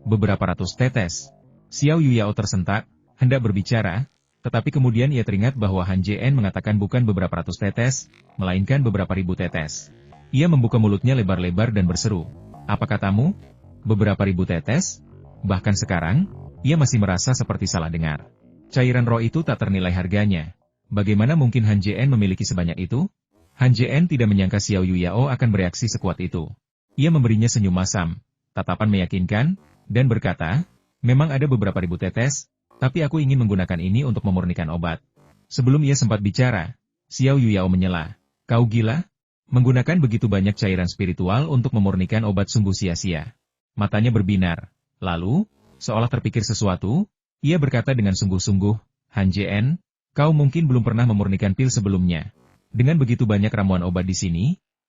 beberapa ratus tetes. Xiao Yuyao tersentak, hendak berbicara, tetapi kemudian ia teringat bahwa Han Jien mengatakan bukan beberapa ratus tetes, melainkan beberapa ribu tetes. Ia membuka mulutnya lebar-lebar dan berseru, "Apa katamu? Beberapa ribu tetes?" Bahkan sekarang, ia masih merasa seperti salah dengar. Cairan roh itu tak ternilai harganya. Bagaimana mungkin Han Jien memiliki sebanyak itu? Han Jien tidak menyangka Xiao Yuyao akan bereaksi sekuat itu. Ia memberinya senyum masam, tatapan meyakinkan, dan berkata, "Memang ada beberapa ribu tetes, tapi aku ingin menggunakan ini untuk memurnikan obat." Sebelum ia sempat bicara, Xiao Yuyao menyela, "Kau gila? Menggunakan begitu banyak cairan spiritual untuk memurnikan obat sungguh sia-sia." Matanya berbinar. Lalu, seolah terpikir sesuatu, ia berkata dengan sungguh-sungguh, "Han Jien, kau mungkin belum pernah memurnikan pil sebelumnya. Dengan begitu banyak ramuan obat di sini,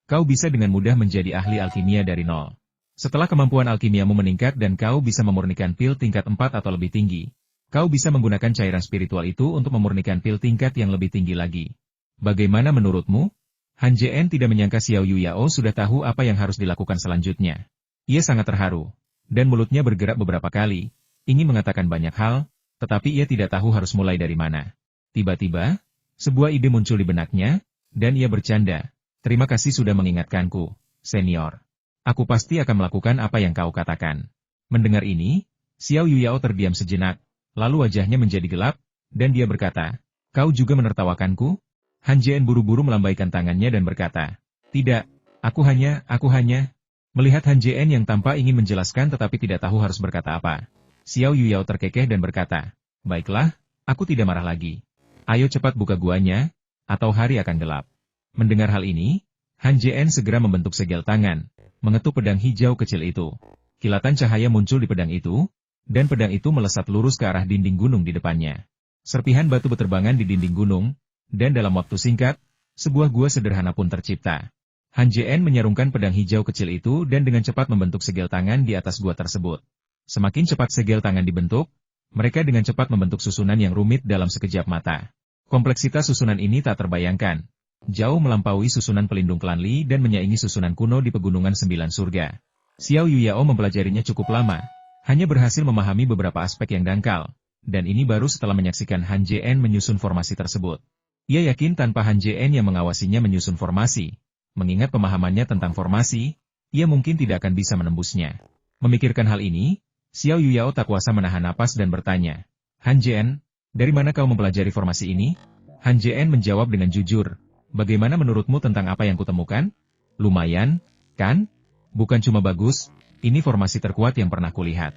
kau bisa dengan mudah menjadi ahli alkimia dari nol. Setelah kemampuan alkimiamu meningkat dan kau bisa memurnikan pil tingkat 4 atau lebih tinggi, kau bisa menggunakan cairan spiritual itu untuk memurnikan pil tingkat yang lebih tinggi lagi. Bagaimana menurutmu?" Han Jien tidak menyangka Xiao Yuyao sudah tahu apa yang harus dilakukan selanjutnya. Ia sangat terharu, dan mulutnya bergerak beberapa kali, ingin mengatakan banyak hal, tetapi ia tidak tahu harus mulai dari mana. Tiba-tiba, sebuah ide muncul di benaknya, dan ia bercanda, "Terima kasih sudah mengingatkanku, senior. Aku pasti akan melakukan apa yang kau katakan." Mendengar ini, Xiao Yuyao terdiam sejenak, lalu wajahnya menjadi gelap, dan dia berkata, "Kau juga menertawakanku?" Han Jien buru-buru melambaikan tangannya dan berkata, "Tidak, aku hanya... Melihat Han Jien yang tampak ingin menjelaskan tetapi tidak tahu harus berkata apa, Xiao Yuyao terkekeh dan berkata, "Baiklah, aku tidak marah lagi. Ayo cepat buka guanya, atau hari akan gelap." Mendengar hal ini, Han Jien segera membentuk segel tangan, mengetuk pedang hijau kecil itu. Kilatan cahaya muncul di pedang itu, dan pedang itu melesat lurus ke arah dinding gunung di depannya. Serpihan batu beterbangan di dinding gunung, dan dalam waktu singkat, sebuah gua sederhana pun tercipta. Han Jien menyarungkan pedang hijau kecil itu dan dengan cepat membentuk segel tangan di atas gua tersebut. Semakin cepat segel tangan dibentuk, mereka dengan cepat membentuk susunan yang rumit dalam sekejap mata. Kompleksitas susunan ini tak terbayangkan. Jauh melampaui susunan pelindung klan Li dan menyaingi susunan kuno di pegunungan 9 surga. Xiao Yuyao mempelajarinya cukup lama, hanya berhasil memahami beberapa aspek yang dangkal, dan ini baru setelah menyaksikan Han Jien menyusun formasi tersebut. Ia yakin tanpa Han Jien yang mengawasinya menyusun formasi, mengingat pemahamannya tentang formasi, ia mungkin tidak akan bisa menembusnya. Memikirkan hal ini, Xiao Yuyao tak kuasa menahan napas dan bertanya, "Han Jien, dari mana kau mempelajari formasi ini?" Han Jien menjawab dengan jujur, "Bagaimana menurutmu tentang apa yang kutemukan? Lumayan, kan? Bukan cuma bagus, ini formasi terkuat yang pernah kulihat."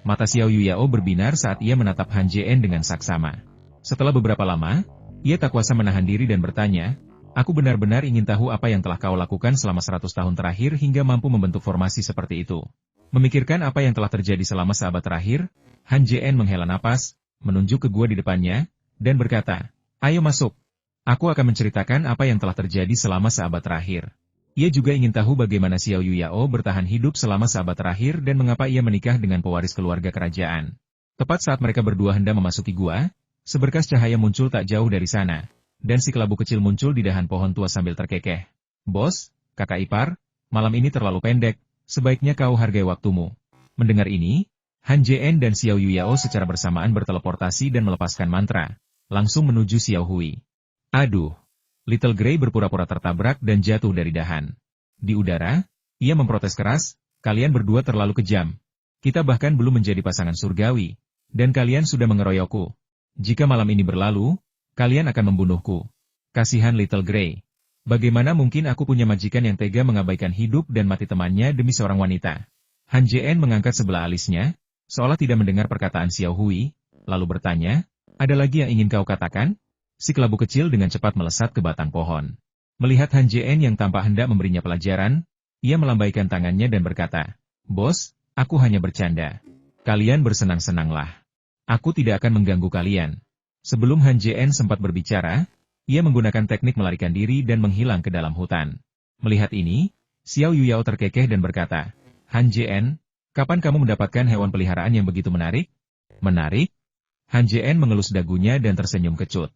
Mata Xiao Yuyao berbinar saat ia menatap Han Jien dengan saksama. Setelah beberapa lama, ia tak kuasa menahan diri dan bertanya, "Aku benar-benar ingin tahu apa yang telah kau lakukan selama 100 tahun terakhir hingga mampu membentuk formasi seperti itu." Memikirkan apa yang telah terjadi selama seabad terakhir, Han Jien menghela napas, menunjuk ke gua di depannya, dan berkata, "Ayo masuk. Aku akan menceritakan apa yang telah terjadi selama seabad terakhir." Ia juga ingin tahu bagaimana Xiao Yuyao bertahan hidup selama seabad terakhir dan mengapa ia menikah dengan pewaris keluarga kerajaan. Tepat saat mereka berdua hendak memasuki gua, seberkas cahaya muncul tak jauh dari sana, dan si kelabu kecil muncul di dahan pohon tua sambil terkekeh. "Bos, kakak ipar, malam ini terlalu pendek, sebaiknya kau hargai waktumu." Mendengar ini, Han Jien dan Xiao Yuyao secara bersamaan berteleportasi dan melepaskan mantra, langsung menuju Xiao Hui. "Aduh!" Little Grey berpura-pura tertabrak dan jatuh dari dahan. Di udara, ia memprotes keras, "Kalian berdua terlalu kejam. Kita bahkan belum menjadi pasangan surgawi, dan kalian sudah mengeroyokku. Jika malam ini berlalu, kalian akan membunuhku." Kasihan Little Grey. Bagaimana mungkin aku punya majikan yang tega mengabaikan hidup dan mati temannya demi seorang wanita? Han Jien mengangkat sebelah alisnya, seolah tidak mendengar perkataan Xiao Hui, lalu bertanya, "Ada lagi yang ingin kau katakan?" Si kelabu kecil dengan cepat melesat ke batang pohon. Melihat Han Jien yang tampak hendak memberinya pelajaran, ia melambaikan tangannya dan berkata, "Bos, aku hanya bercanda. Kalian bersenang-senanglah. Aku tidak akan mengganggu kalian." Sebelum Han Jien sempat berbicara, ia menggunakan teknik melarikan diri dan menghilang ke dalam hutan. Melihat ini, Xiao Yuyao terkekeh dan berkata, "Han Jien, kapan kamu mendapatkan hewan peliharaan yang begitu menarik?" "Menarik?" Han Jien mengelus dagunya dan tersenyum kecut.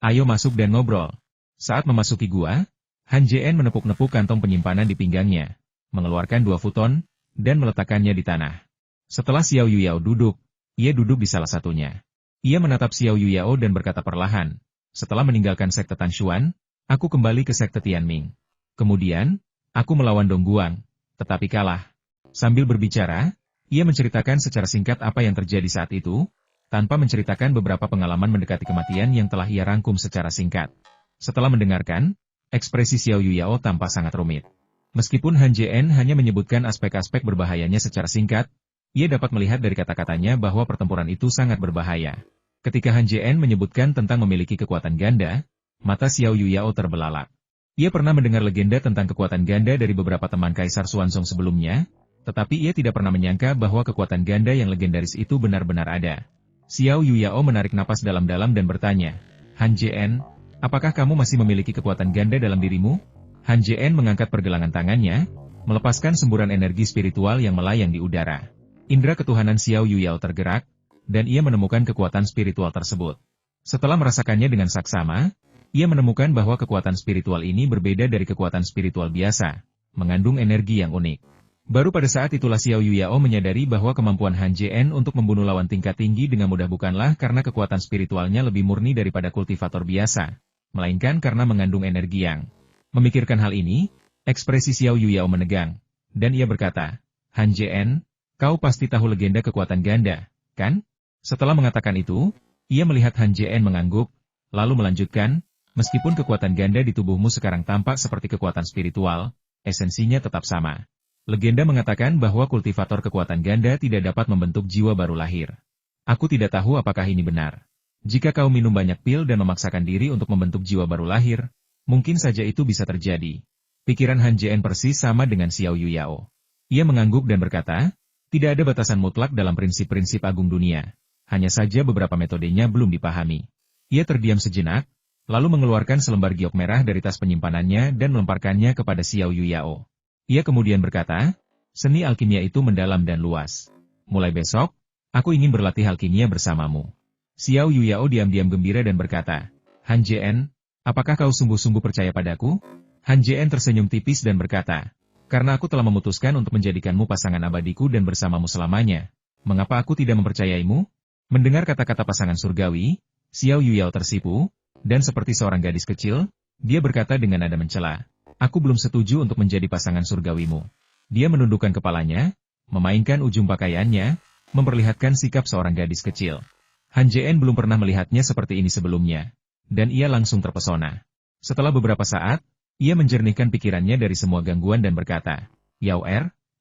"Ayo masuk dan ngobrol." Saat memasuki gua, Han Jien menepuk-nepuk kantong penyimpanan di pinggangnya, mengeluarkan 2 futon, dan meletakkannya di tanah. Setelah Xiao Yuyao duduk, ia duduk di salah satunya. Ia menatap Xiao Yuyao dan berkata perlahan, setelah meninggalkan sekte Tanshuan, aku kembali ke sekte Tianming. Kemudian, aku melawan Dongguang, tetapi kalah. Sambil berbicara, ia menceritakan secara singkat apa yang terjadi saat itu, tanpa menceritakan beberapa pengalaman mendekati kematian yang telah ia rangkum secara singkat. Setelah mendengarkan, ekspresi Xiao Yuyao tampak sangat rumit. Meskipun Han Jien hanya menyebutkan aspek-aspek berbahayanya secara singkat, ia dapat melihat dari kata-katanya bahwa pertempuran itu sangat berbahaya. Ketika Han Jien menyebutkan tentang memiliki kekuatan ganda, mata Xiao Yuyao terbelalak. Ia pernah mendengar legenda tentang kekuatan ganda dari beberapa teman Kaisar Xuanzong sebelumnya, tetapi ia tidak pernah menyangka bahwa kekuatan ganda yang legendaris itu benar-benar ada. Xiao Yuyao menarik napas dalam-dalam dan bertanya, Han Jien, apakah kamu masih memiliki kekuatan ganda dalam dirimu? Han Jien mengangkat pergelangan tangannya, melepaskan semburan energi spiritual yang melayang di udara. Indra ketuhanan Xiao Yuyao tergerak, dan ia menemukan kekuatan spiritual tersebut. Setelah merasakannya dengan saksama, ia menemukan bahwa kekuatan spiritual ini berbeda dari kekuatan spiritual biasa, mengandung energi yang unik. Baru pada saat itulah Xiao Yuyao menyadari bahwa kemampuan Han Jien untuk membunuh lawan tingkat tinggi dengan mudah bukanlah karena kekuatan spiritualnya lebih murni daripada kultivator biasa, melainkan karena mengandung energi yang. Memikirkan hal ini, ekspresi Xiao Yuyao menegang, dan ia berkata, Han Jien, kau pasti tahu legenda kekuatan ganda, kan? Setelah mengatakan itu, ia melihat Han Jien mengangguk, lalu melanjutkan, meskipun kekuatan ganda di tubuhmu sekarang tampak seperti kekuatan spiritual, esensinya tetap sama. Legenda mengatakan bahwa kultivator kekuatan ganda tidak dapat membentuk jiwa baru lahir. Aku tidak tahu apakah ini benar. Jika kau minum banyak pil dan memaksakan diri untuk membentuk jiwa baru lahir, mungkin saja itu bisa terjadi. Pikiran Han Jien persis sama dengan Xiao Yuyao. Ia mengangguk dan berkata, tidak ada batasan mutlak dalam prinsip-prinsip agung dunia. Hanya saja beberapa metodenya belum dipahami. Ia terdiam sejenak, lalu mengeluarkan selembar giok merah dari tas penyimpanannya dan melemparkannya kepada Xiao Yuyao. Ia kemudian berkata, seni alkimia itu mendalam dan luas. Mulai besok, aku ingin berlatih alkimia bersamamu. Xiao Yuyao diam-diam gembira dan berkata, Han Jien, apakah kau sungguh-sungguh percaya padaku? Han Jien tersenyum tipis dan berkata, karena aku telah memutuskan untuk menjadikanmu pasangan abadiku dan bersamamu selamanya, mengapa aku tidak mempercayaimu? Mendengar kata-kata pasangan surgawi, Xiao Yuyao tersipu, dan seperti seorang gadis kecil, dia berkata dengan nada mencela, aku belum setuju untuk menjadi pasangan surgawimu. Dia menundukkan kepalanya, memainkan ujung pakaiannya, memperlihatkan sikap seorang gadis kecil. Han Jien belum pernah melihatnya seperti ini sebelumnya, dan ia langsung terpesona. Setelah beberapa saat, ia menjernihkan pikirannya dari semua gangguan dan berkata, Yao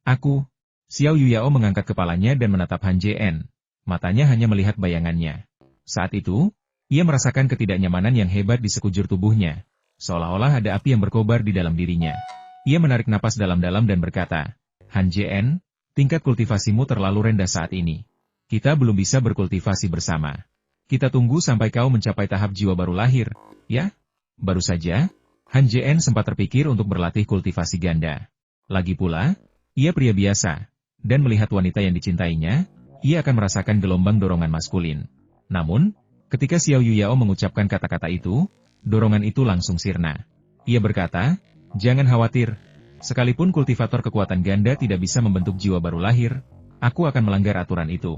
aku. Xiao Yuyao mengangkat kepalanya dan menatap Han Jien. Matanya hanya melihat bayangannya. Saat itu, ia merasakan ketidaknyamanan yang hebat di sekujur tubuhnya. Seolah-olah ada api yang berkobar di dalam dirinya. Ia menarik napas dalam-dalam dan berkata, Han Jien, tingkat kultivasimu terlalu rendah saat ini. Kita belum bisa berkultivasi bersama. Kita tunggu sampai kau mencapai tahap jiwa baru lahir, ya? Baru saja, Han Jien sempat terpikir untuk berlatih kultivasi ganda. Lagi pula, ia pria biasa, dan melihat wanita yang dicintainya, ia akan merasakan gelombang dorongan maskulin. Namun, ketika Xiao Yuyao mengucapkan kata-kata itu, dorongan itu langsung sirna. Ia berkata, jangan khawatir, sekalipun kultivator kekuatan ganda tidak bisa membentuk jiwa baru lahir, aku akan melanggar aturan itu.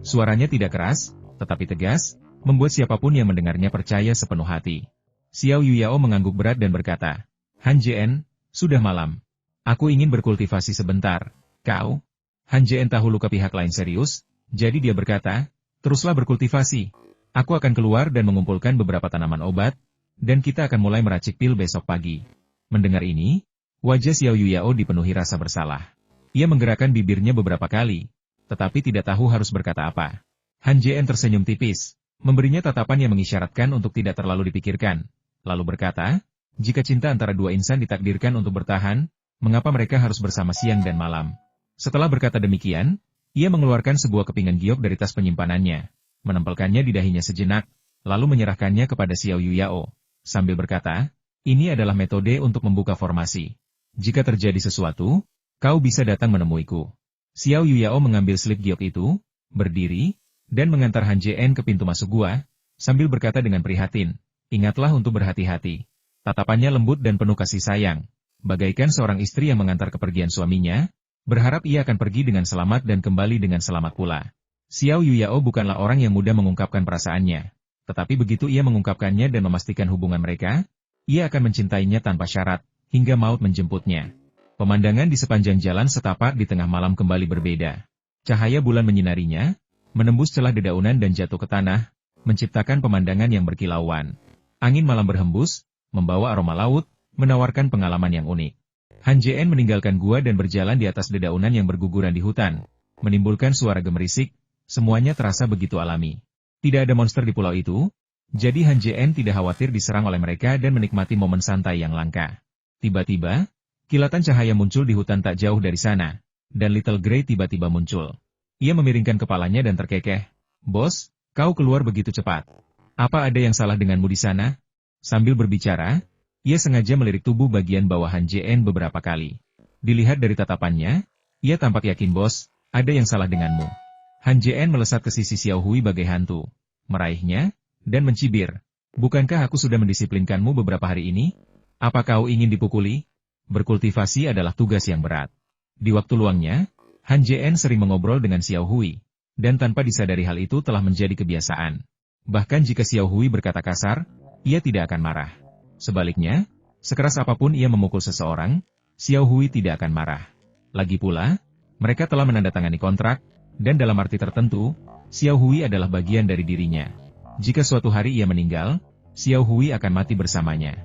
Suaranya tidak keras, tetapi tegas, membuat siapapun yang mendengarnya percaya sepenuh hati. Xiao Yuyao mengangguk berat dan berkata, Han Jien, sudah malam. Aku ingin berkultivasi sebentar. Kau? Han Jien tahu luka pihak lain serius, jadi dia berkata, teruslah berkultivasi. Aku akan keluar dan mengumpulkan beberapa tanaman obat, dan kita akan mulai meracik pil besok pagi. Mendengar ini, wajah Xiao Yuyao dipenuhi rasa bersalah. Ia menggerakkan bibirnya beberapa kali, tetapi tidak tahu harus berkata apa. Han Jien tersenyum tipis, memberinya tatapan yang mengisyaratkan untuk tidak terlalu dipikirkan. Lalu berkata, jika cinta antara dua insan ditakdirkan untuk bertahan, mengapa mereka harus bersama siang dan malam? Setelah berkata demikian, ia mengeluarkan sebuah kepingan giok dari tas penyimpanannya, menempelkannya di dahinya sejenak, lalu menyerahkannya kepada Xiao Yuyao, sambil berkata, ini adalah metode untuk membuka formasi. Jika terjadi sesuatu, kau bisa datang menemuiku. Xiao Yuyao mengambil slip giok itu, berdiri, dan mengantar Han Jien ke pintu masuk gua, sambil berkata dengan prihatin, ingatlah untuk berhati-hati. Tatapannya lembut dan penuh kasih sayang, bagaikan seorang istri yang mengantar kepergian suaminya, Berharap ia akan pergi dengan selamat dan kembali dengan selamat pula. Xiao Yuyao bukanlah orang yang mudah mengungkapkan perasaannya. Tetapi begitu ia mengungkapkannya dan memastikan hubungan mereka, ia akan mencintainya tanpa syarat, hingga maut menjemputnya. Pemandangan di sepanjang jalan setapak di tengah malam kembali berbeda. Cahaya bulan menyinarinya, menembus celah dedaunan dan jatuh ke tanah, menciptakan pemandangan yang berkilauan. Angin malam berhembus, membawa aroma laut, menawarkan pengalaman yang unik. Han Jien meninggalkan gua dan berjalan di atas dedaunan yang berguguran di hutan, menimbulkan suara gemerisik, semuanya terasa begitu alami. Tidak ada monster di pulau itu, jadi Han Jien tidak khawatir diserang oleh mereka dan menikmati momen santai yang langka. Tiba-tiba, kilatan cahaya muncul di hutan tak jauh dari sana, dan Little Grey tiba-tiba muncul. Ia memiringkan kepalanya dan terkekeh. "Bos, kau keluar begitu cepat. Apa ada yang salah denganmu di sana?" Sambil berbicara, ia sengaja melirik tubuh bagian bawah Han Jien beberapa kali. Dilihat dari tatapannya, ia tampak yakin, "Bos, ada yang salah denganmu." Han Jien melesat ke sisi Xiao Hui bagai hantu, meraihnya, dan mencibir. "Bukankah aku sudah mendisiplinkanmu beberapa hari ini? Apa kau ingin dipukuli?" Berkultivasi adalah tugas yang berat. Di waktu luangnya, Han Jien sering mengobrol dengan Xiao Hui, dan tanpa disadari hal itu telah menjadi kebiasaan. Bahkan jika Xiao Hui berkata kasar, ia tidak akan marah. Sebaliknya, sekeras apapun ia memukul seseorang, Xiao Hui tidak akan marah. Lagi pula, mereka telah menandatangani kontrak, dan dalam arti tertentu, Xiao Hui adalah bagian dari dirinya. Jika suatu hari ia meninggal, Xiao Hui akan mati bersamanya.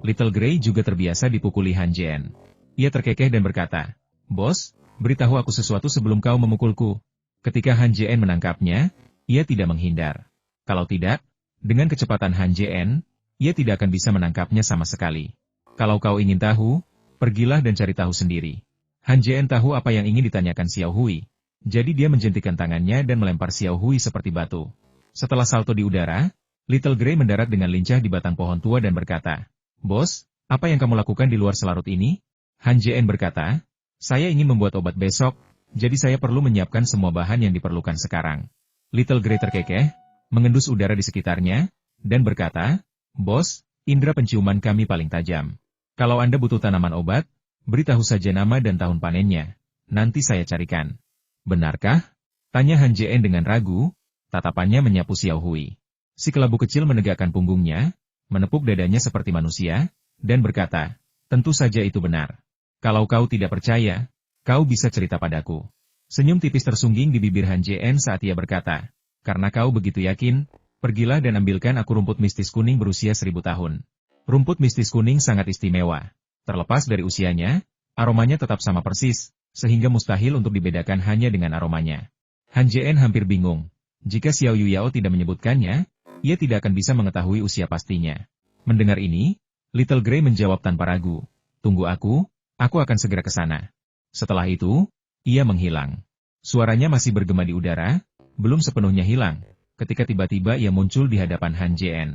Little Grey juga terbiasa dipukuli Han Jien. Ia terkekeh dan berkata, "Bos, beritahu aku sesuatu sebelum kau memukulku." Ketika Han Jien menangkapnya, ia tidak menghindar. Kalau tidak, dengan kecepatan Han Jien, ia tidak akan bisa menangkapnya sama sekali. "Kalau kau ingin tahu, pergilah dan cari tahu sendiri." Han Jien tahu apa yang ingin ditanyakan Xiao Hui. Jadi dia menjentikan tangannya dan melempar Xiao Hui seperti batu. Setelah salto di udara, Little Grey mendarat dengan lincah di batang pohon tua dan berkata, "Bos, apa yang kamu lakukan di luar selarut ini?" Han Jien berkata, "Saya ingin membuat obat besok, jadi saya perlu menyiapkan semua bahan yang diperlukan sekarang." Little Grey terkekeh, mengendus udara di sekitarnya, dan berkata, "Bos, indera penciuman kami paling tajam. Kalau Anda butuh tanaman obat, beritahu saja nama dan tahun panennya. Nanti saya carikan." "Benarkah?" tanya Han Jien dengan ragu, tatapannya menyapu Xiao Hui. Si kelabu kecil menegakkan punggungnya, menepuk dadanya seperti manusia, dan berkata, "Tentu saja itu benar. Kalau kau tidak percaya, kau bisa cerita padaku." Senyum tipis tersungging di bibir Han Jien saat ia berkata, "Karena kau begitu yakin, pergilah dan ambilkan aku rumput mistis kuning berusia 1000 tahun. Rumput mistis kuning sangat istimewa. Terlepas dari usianya, aromanya tetap sama persis, sehingga mustahil untuk dibedakan hanya dengan aromanya." Han Jien hampir bingung. Jika Xiao Yuyao tidak menyebutkannya, ia tidak akan bisa mengetahui usia pastinya. Mendengar ini, Little Grey menjawab tanpa ragu, "Tunggu aku akan segera ke sana." Setelah itu, ia menghilang. Suaranya masih bergema di udara, belum sepenuhnya hilang, ketika tiba-tiba ia muncul di hadapan Han Jien.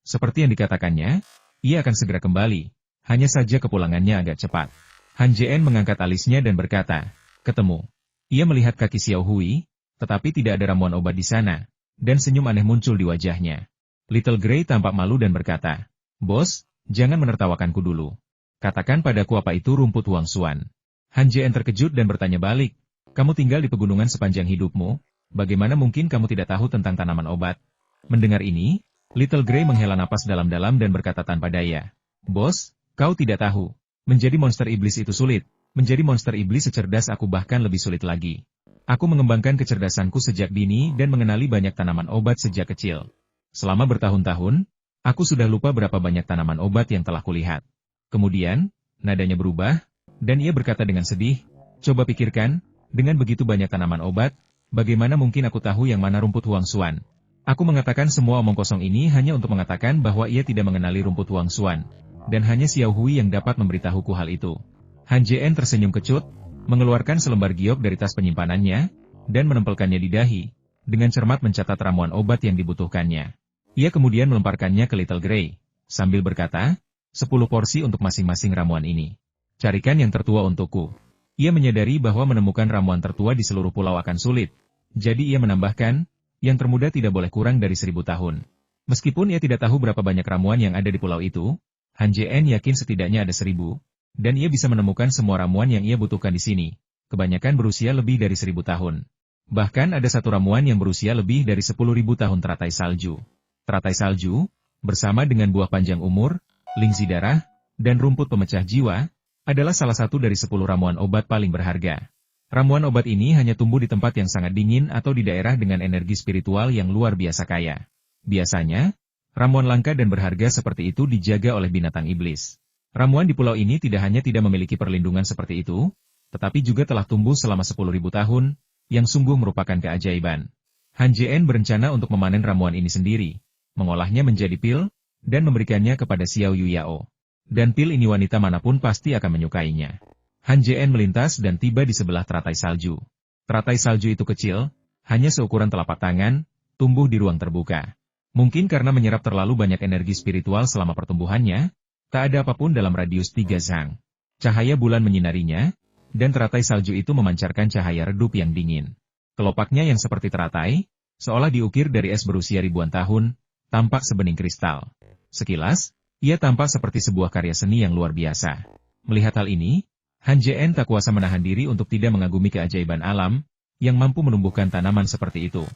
Seperti yang dikatakannya, ia akan segera kembali, hanya saja kepulangannya agak cepat. Han Jien mengangkat alisnya dan berkata, "Ketemu." Ia melihat kaki Xiao Hui, tetapi tidak ada ramuan obat di sana, dan senyum aneh muncul di wajahnya. Little Grey tampak malu dan berkata, "Bos, jangan menertawakanku dulu. Katakan padaku apa itu rumput Huang Xuan." Han Jien terkejut dan bertanya balik, "Kamu tinggal di pegunungan sepanjang hidupmu, bagaimana mungkin kamu tidak tahu tentang tanaman obat?" Mendengar ini, Little Grey menghela napas dalam-dalam dan berkata tanpa daya, "Bos, kau tidak tahu. Menjadi monster iblis itu sulit. Menjadi monster iblis secerdas aku bahkan lebih sulit lagi. Aku mengembangkan kecerdasanku sejak dini dan mengenali banyak tanaman obat sejak kecil. Selama bertahun-tahun, aku sudah lupa berapa banyak tanaman obat yang telah kulihat." Kemudian, nadanya berubah, dan ia berkata dengan sedih, "Coba pikirkan, dengan begitu banyak tanaman obat, bagaimana mungkin aku tahu yang mana rumput Huang Xuan?" Aku mengatakan semua omong kosong ini hanya untuk mengatakan bahwa ia tidak mengenali rumput Huang Xuan, dan hanya Xiao Hui yang dapat memberitahuku hal itu. Han Jien tersenyum kecut, mengeluarkan selembar giok dari tas penyimpanannya, dan menempelkannya di dahi, dengan cermat mencatat ramuan obat yang dibutuhkannya. Ia kemudian melemparkannya ke Little Grey, sambil berkata, 10 porsi untuk masing-masing ramuan ini. Carikan yang tertua untukku." Ia menyadari bahwa menemukan ramuan tertua di seluruh pulau akan sulit, jadi ia menambahkan, yang termuda tidak boleh kurang dari 1000 tahun. Meskipun ia tidak tahu berapa banyak ramuan yang ada di pulau itu, Han Jien yakin setidaknya ada 1000, dan ia bisa menemukan semua ramuan yang ia butuhkan di sini. kebanyakan berusia lebih dari 1000 tahun. Bahkan ada satu ramuan yang berusia lebih dari 10.000 tahun teratai salju. Teratai salju, bersama dengan buah panjang umur, lingzi darah, dan rumput pemecah jiwa, adalah salah satu dari 10 ramuan obat paling berharga. Ramuan obat ini hanya tumbuh di tempat yang sangat dingin atau di daerah dengan energi spiritual yang luar biasa kaya. Biasanya, ramuan langka dan berharga seperti itu dijaga oleh binatang iblis. Ramuan di pulau ini tidak hanya tidak memiliki perlindungan seperti itu, tetapi juga telah tumbuh selama 10.000 tahun, yang sungguh merupakan keajaiban. Han Jien berencana untuk memanen ramuan ini sendiri, mengolahnya menjadi pil, dan memberikannya kepada Xiao Yuyao. Dan pil ini wanita manapun pasti akan menyukainya. Han Jien melintas dan tiba di sebelah teratai salju. Teratai salju itu kecil, hanya seukuran telapak tangan, tumbuh di ruang terbuka. Mungkin karena menyerap terlalu banyak energi spiritual selama pertumbuhannya, tak ada apapun dalam radius 3 zang. Cahaya bulan menyinarinya, dan teratai salju itu memancarkan cahaya redup yang dingin. Kelopaknya yang seperti teratai, seolah diukir dari es berusia ribuan tahun, tampak sebening kristal. Sekilas, ia tampak seperti sebuah karya seni yang luar biasa. Melihat hal ini, Han Jien tak kuasa menahan diri untuk tidak mengagumi keajaiban alam, yang mampu menumbuhkan tanaman seperti itu.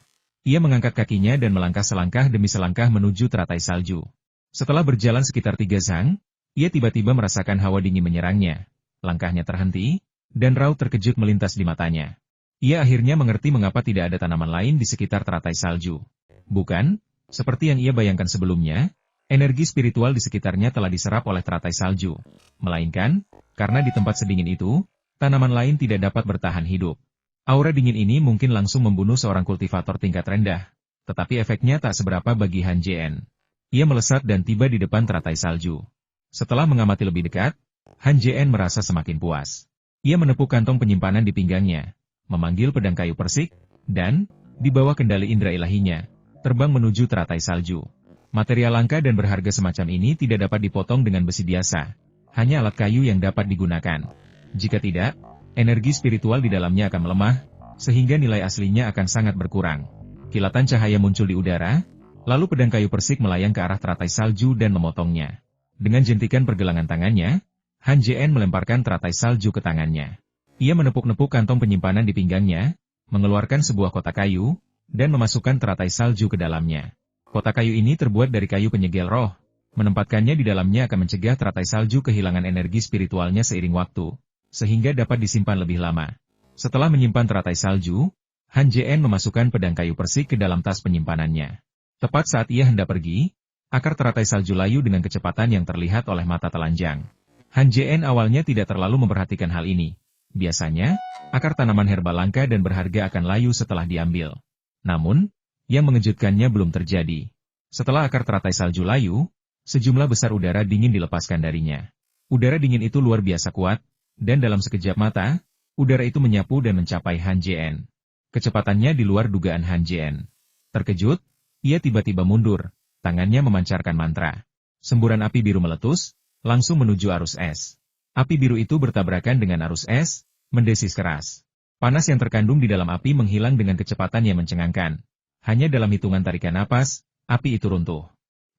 Ia mengangkat kakinya dan melangkah selangkah demi selangkah menuju teratai salju. Setelah berjalan sekitar 3 zang, ia tiba-tiba merasakan hawa dingin menyerangnya. Langkahnya terhenti, dan raut terkejut melintas di matanya. Ia akhirnya mengerti mengapa tidak ada tanaman lain di sekitar teratai salju. Bukan, seperti yang ia bayangkan sebelumnya, energi spiritual di sekitarnya telah diserap oleh teratai salju. Melainkan, karena di tempat sedingin itu, tanaman lain tidak dapat bertahan hidup. Aura dingin ini mungkin langsung membunuh seorang kultivator tingkat rendah, tetapi efeknya tak seberapa bagi Han Jien. Ia melesat dan tiba di depan teratai salju. Setelah mengamati lebih dekat, Han Jien merasa semakin puas. Ia menepuk kantong penyimpanan di pinggangnya, memanggil pedang kayu persik, dan, di bawah kendali indera ilahinya, terbang menuju teratai salju. Material langka dan berharga semacam ini tidak dapat dipotong dengan besi biasa, hanya alat kayu yang dapat digunakan. Jika tidak, energi spiritual di dalamnya akan melemah, sehingga nilai aslinya akan sangat berkurang. Kilatan cahaya muncul di udara, lalu pedang kayu persik melayang ke arah teratai salju dan memotongnya. Dengan jentikan pergelangan tangannya, Han Jien melemparkan teratai salju ke tangannya. Ia menepuk-nepuk kantong penyimpanan di pinggangnya, mengeluarkan sebuah kotak kayu, dan memasukkan teratai salju ke dalamnya. Kotak kayu ini terbuat dari kayu penyegel roh. Menempatkannya di dalamnya akan mencegah teratai salju kehilangan energi spiritualnya seiring waktu, sehingga dapat disimpan lebih lama. Setelah menyimpan teratai salju, Han Jien memasukkan pedang kayu persik ke dalam tas penyimpanannya. Tepat saat ia hendak pergi, akar teratai salju layu dengan kecepatan yang terlihat oleh mata telanjang. Han Jien awalnya tidak terlalu memperhatikan hal ini. Biasanya, akar tanaman herba langka dan berharga akan layu setelah diambil. Namun, yang mengejutkannya belum terjadi. Setelah akar teratai salju layu, sejumlah besar udara dingin dilepaskan darinya. Udara dingin itu luar biasa kuat, dan dalam sekejap mata, udara itu menyapu dan mencapai Han Jien. Kecepatannya di luar dugaan Han Jien. Terkejut, ia tiba-tiba mundur, tangannya memancarkan mantra. Semburan api biru meletus, langsung menuju arus es. Api biru itu bertabrakan dengan arus es, mendesis keras. Panas yang terkandung di dalam api menghilang dengan kecepatan yang mencengangkan. Hanya dalam hitungan tarikan napas, api itu runtuh.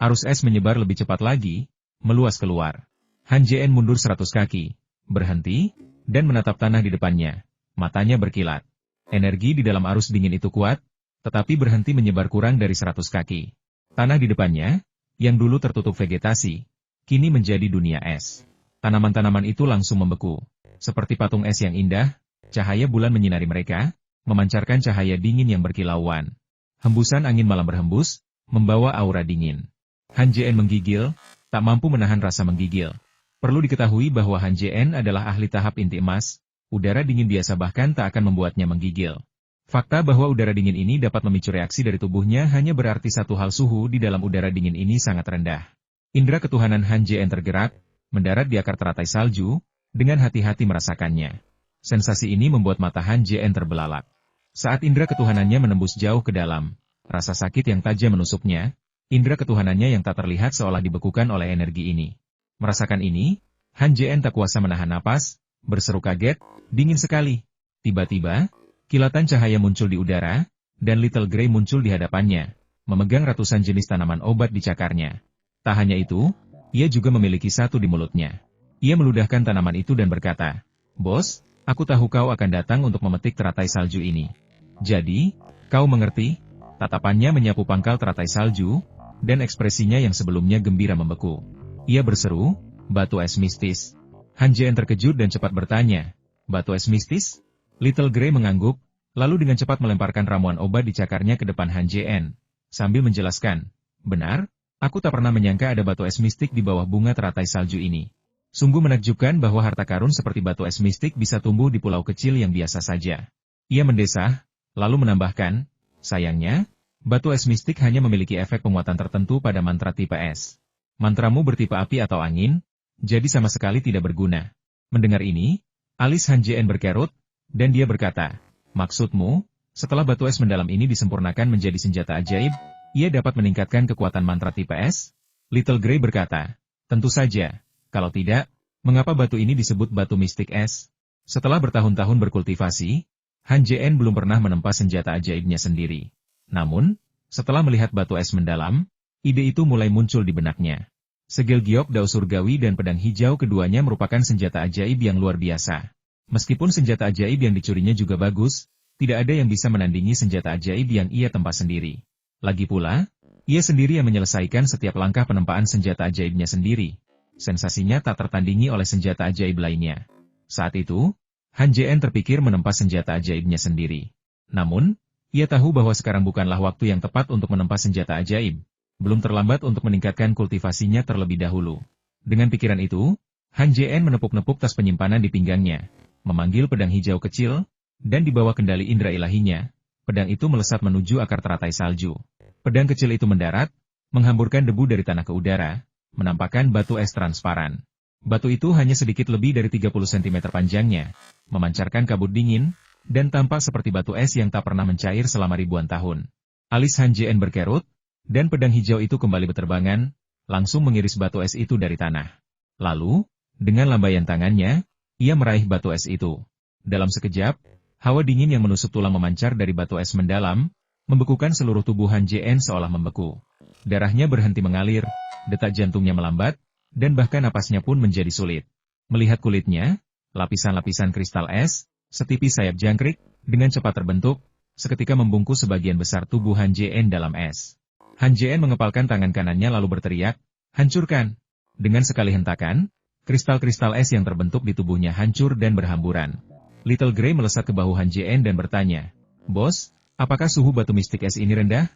Arus es menyebar lebih cepat lagi, meluas keluar. Han Jien mundur 100 kaki, berhenti, dan menatap tanah di depannya. Matanya berkilat. Energi di dalam arus dingin itu kuat, tetapi berhenti menyebar kurang dari 100 kaki. Tanah di depannya, yang dulu tertutup vegetasi, kini menjadi dunia es. Tanaman-tanaman itu langsung membeku. Seperti patung es yang indah, cahaya bulan menyinari mereka, memancarkan cahaya dingin yang berkilauan. Hembusan angin malam berhembus, membawa aura dingin. Han Jien menggigil, tak mampu menahan rasa menggigil. Perlu diketahui bahwa Han Jien adalah ahli tahap inti emas, udara dingin biasa bahkan tak akan membuatnya menggigil. Fakta bahwa udara dingin ini dapat memicu reaksi dari tubuhnya hanya berarti satu hal: suhu di dalam udara dingin ini sangat rendah. Indra ketuhanan Han Jien tergerak, mendarat di akar teratai salju, dengan hati-hati merasakannya. Sensasi ini membuat mata Han Jien terbelalak. Saat indra ketuhanannya menembus jauh ke dalam, rasa sakit yang tajam menusuknya, indra ketuhanannya yang tak terlihat seolah dibekukan oleh energi ini. Merasakan ini, Han Jien tak kuasa menahan napas, berseru kaget, dingin sekali. Tiba-tiba, kilatan cahaya muncul di udara, dan Little Grey muncul di hadapannya, memegang ratusan jenis tanaman obat di cakarnya. Tak hanya itu, ia juga memiliki satu di mulutnya. Ia meludahkan tanaman itu dan berkata, "Bos, Aku tahu kau akan datang untuk memetik teratai salju ini. Jadi, kau mengerti? Tatapannya menyapu pangkal teratai salju, dan ekspresinya yang sebelumnya gembira membeku. Ia berseru, batu es mistis. Han Jien terkejut dan cepat bertanya, batu es mistis? Little Grey mengangguk, lalu dengan cepat melemparkan ramuan obat di cakarnya ke depan Han Jien, sambil menjelaskan, benar, aku tak pernah menyangka ada batu es mistik di bawah bunga teratai salju ini. Sungguh menakjubkan bahwa harta karun seperti batu es mistik bisa tumbuh di pulau kecil yang biasa saja. Ia mendesah, lalu menambahkan, sayangnya, batu es mistik hanya memiliki efek penguatan tertentu pada mantra tipe es. Mantramu bertipe api atau angin, jadi sama sekali tidak berguna. Mendengar ini, alis Han Jien berkerut, dan dia berkata, maksudmu, setelah batu es mendalam ini disempurnakan menjadi senjata ajaib, ia dapat meningkatkan kekuatan mantra tipe es? Little Grey berkata, tentu saja. Kalau tidak, mengapa batu ini disebut batu mistik es? Setelah bertahun-tahun berkultivasi, Han Jien belum pernah menempa senjata ajaibnya sendiri. Namun, setelah melihat batu es mendalam, ide itu mulai muncul di benaknya. Segel giok dao surgawi dan pedang hijau keduanya merupakan senjata ajaib yang luar biasa. Meskipun senjata ajaib yang dicurinya juga bagus, tidak ada yang bisa menandingi senjata ajaib yang ia tempa sendiri. Lagi pula, ia sendiri yang menyelesaikan setiap langkah penempaan senjata ajaibnya sendiri. Sensasinya tak tertandingi oleh senjata ajaib lainnya. Saat itu, Han Jien terpikir menempa senjata ajaibnya sendiri. Namun, ia tahu bahwa sekarang bukanlah waktu yang tepat untuk menempa senjata ajaib. Belum terlambat untuk meningkatkan kultivasinya terlebih dahulu. Dengan pikiran itu, Han Jien menepuk-nepuk tas penyimpanan di pinggangnya, memanggil pedang hijau kecil, dan di bawah kendali indera ilahinya, pedang itu melesat menuju akar teratai salju. Pedang kecil itu mendarat, menghamburkan debu dari tanah ke udara, menampakkan batu es transparan. Batu itu hanya sedikit lebih dari 30 cm panjangnya, memancarkan kabut dingin, dan tampak seperti batu es yang tak pernah mencair selama ribuan tahun. Alis Han Jien berkerut, dan pedang hijau itu kembali berterbangan, langsung mengiris batu es itu dari tanah. Lalu, dengan lambaian tangannya, ia meraih batu es itu. Dalam sekejap, hawa dingin yang menusuk tulang memancar dari batu es mendalam, membekukan seluruh tubuh Han Jien seolah membeku. Darahnya berhenti mengalir, detak jantungnya melambat, dan bahkan napasnya pun menjadi sulit. Melihat kulitnya, lapisan-lapisan kristal es, setipis sayap jangkrik, dengan cepat terbentuk, seketika membungkus sebagian besar tubuh Han Jien dalam es. Han Jien mengepalkan tangan kanannya lalu berteriak, hancurkan! Dengan sekali hentakan, kristal-kristal es yang terbentuk di tubuhnya hancur dan berhamburan. Little Grey melesat ke bahu Han Jien dan bertanya, bos, apakah suhu batu mistik es ini rendah?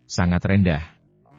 Sangat rendah.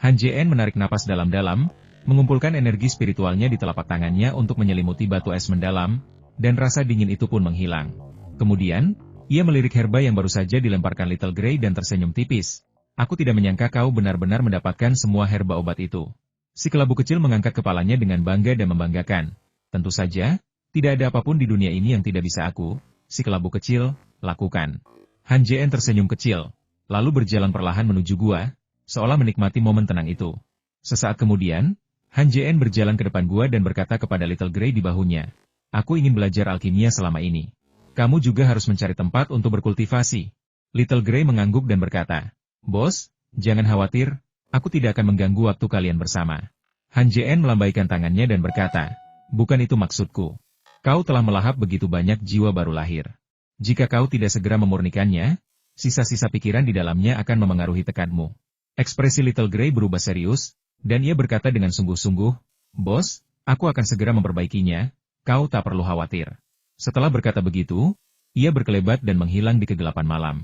Han Jien menarik napas dalam-dalam, mengumpulkan energi spiritualnya di telapak tangannya untuk menyelimuti batu es mendalam, dan rasa dingin itu pun menghilang. Kemudian, ia melirik herba yang baru saja dilemparkan Little Grey dan tersenyum tipis. Aku tidak menyangka kau benar-benar mendapatkan semua herba obat itu. Si kelabu kecil mengangkat kepalanya dengan bangga dan membanggakan. Tentu saja, tidak ada apapun di dunia ini yang tidak bisa aku, si kelabu kecil, lakukan. Han Jien tersenyum kecil, lalu berjalan perlahan menuju gua, seolah menikmati momen tenang itu. Sesaat kemudian, Han Jien berjalan ke depan gua dan berkata kepada Little Grey di bahunya, aku ingin belajar alkimia selama ini. Kamu juga harus mencari tempat untuk berkultivasi. Little Grey mengangguk dan berkata, bos, jangan khawatir, aku tidak akan mengganggu waktu kalian bersama. Han Jien melambaikan tangannya dan berkata, bukan itu maksudku. Kau telah melahap begitu banyak jiwa baru lahir. Jika kau tidak segera memurnikannya, sisa-sisa pikiran di dalamnya akan memengaruhi tekadmu. Ekspresi Little Grey berubah serius, dan ia berkata dengan sungguh-sungguh, bos, aku akan segera memperbaikinya, kau tak perlu khawatir. Setelah berkata begitu, ia berkelebat dan menghilang di kegelapan malam.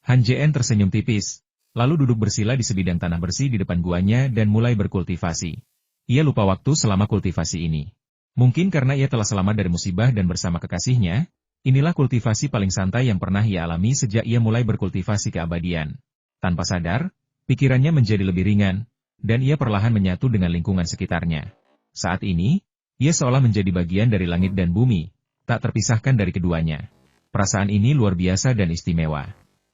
Han Jien tersenyum tipis, lalu duduk bersila di sebidang tanah bersih di depan guanya dan mulai berkultivasi. Ia lupa waktu selama kultivasi ini. Mungkin karena ia telah selamat dari musibah dan bersama kekasihnya, inilah kultivasi paling santai yang pernah ia alami sejak ia mulai berkultivasi keabadian. Tanpa sadar, pikirannya menjadi lebih ringan, dan ia perlahan menyatu dengan lingkungan sekitarnya. Saat ini, ia seolah menjadi bagian dari langit dan bumi, tak terpisahkan dari keduanya. Perasaan ini luar biasa dan istimewa.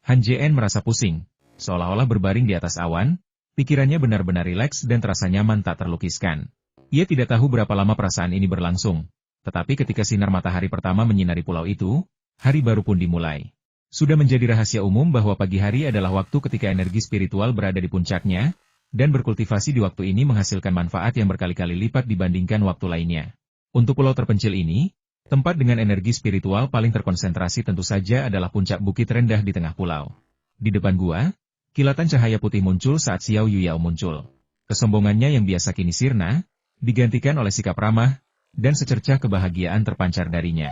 Han Jien merasa pusing, seolah-olah berbaring di atas awan, pikirannya benar-benar rileks dan terasa nyaman tak terlukiskan. Ia tidak tahu berapa lama perasaan ini berlangsung, tetapi ketika sinar matahari pertama menyinari pulau itu, hari baru pun dimulai. Sudah menjadi rahasia umum bahwa pagi hari adalah waktu ketika energi spiritual berada di puncaknya, dan berkultivasi di waktu ini menghasilkan manfaat yang berkali-kali lipat dibandingkan waktu lainnya. Untuk pulau terpencil ini, Tempat dengan energi spiritual paling terkonsentrasi tentu saja adalah puncak bukit rendah di tengah pulau. Di depan gua, kilatan cahaya putih muncul saat Xiao Yuyao muncul. Kesombongannya yang biasa kini sirna, digantikan oleh sikap ramah, dan secercah kebahagiaan terpancar darinya.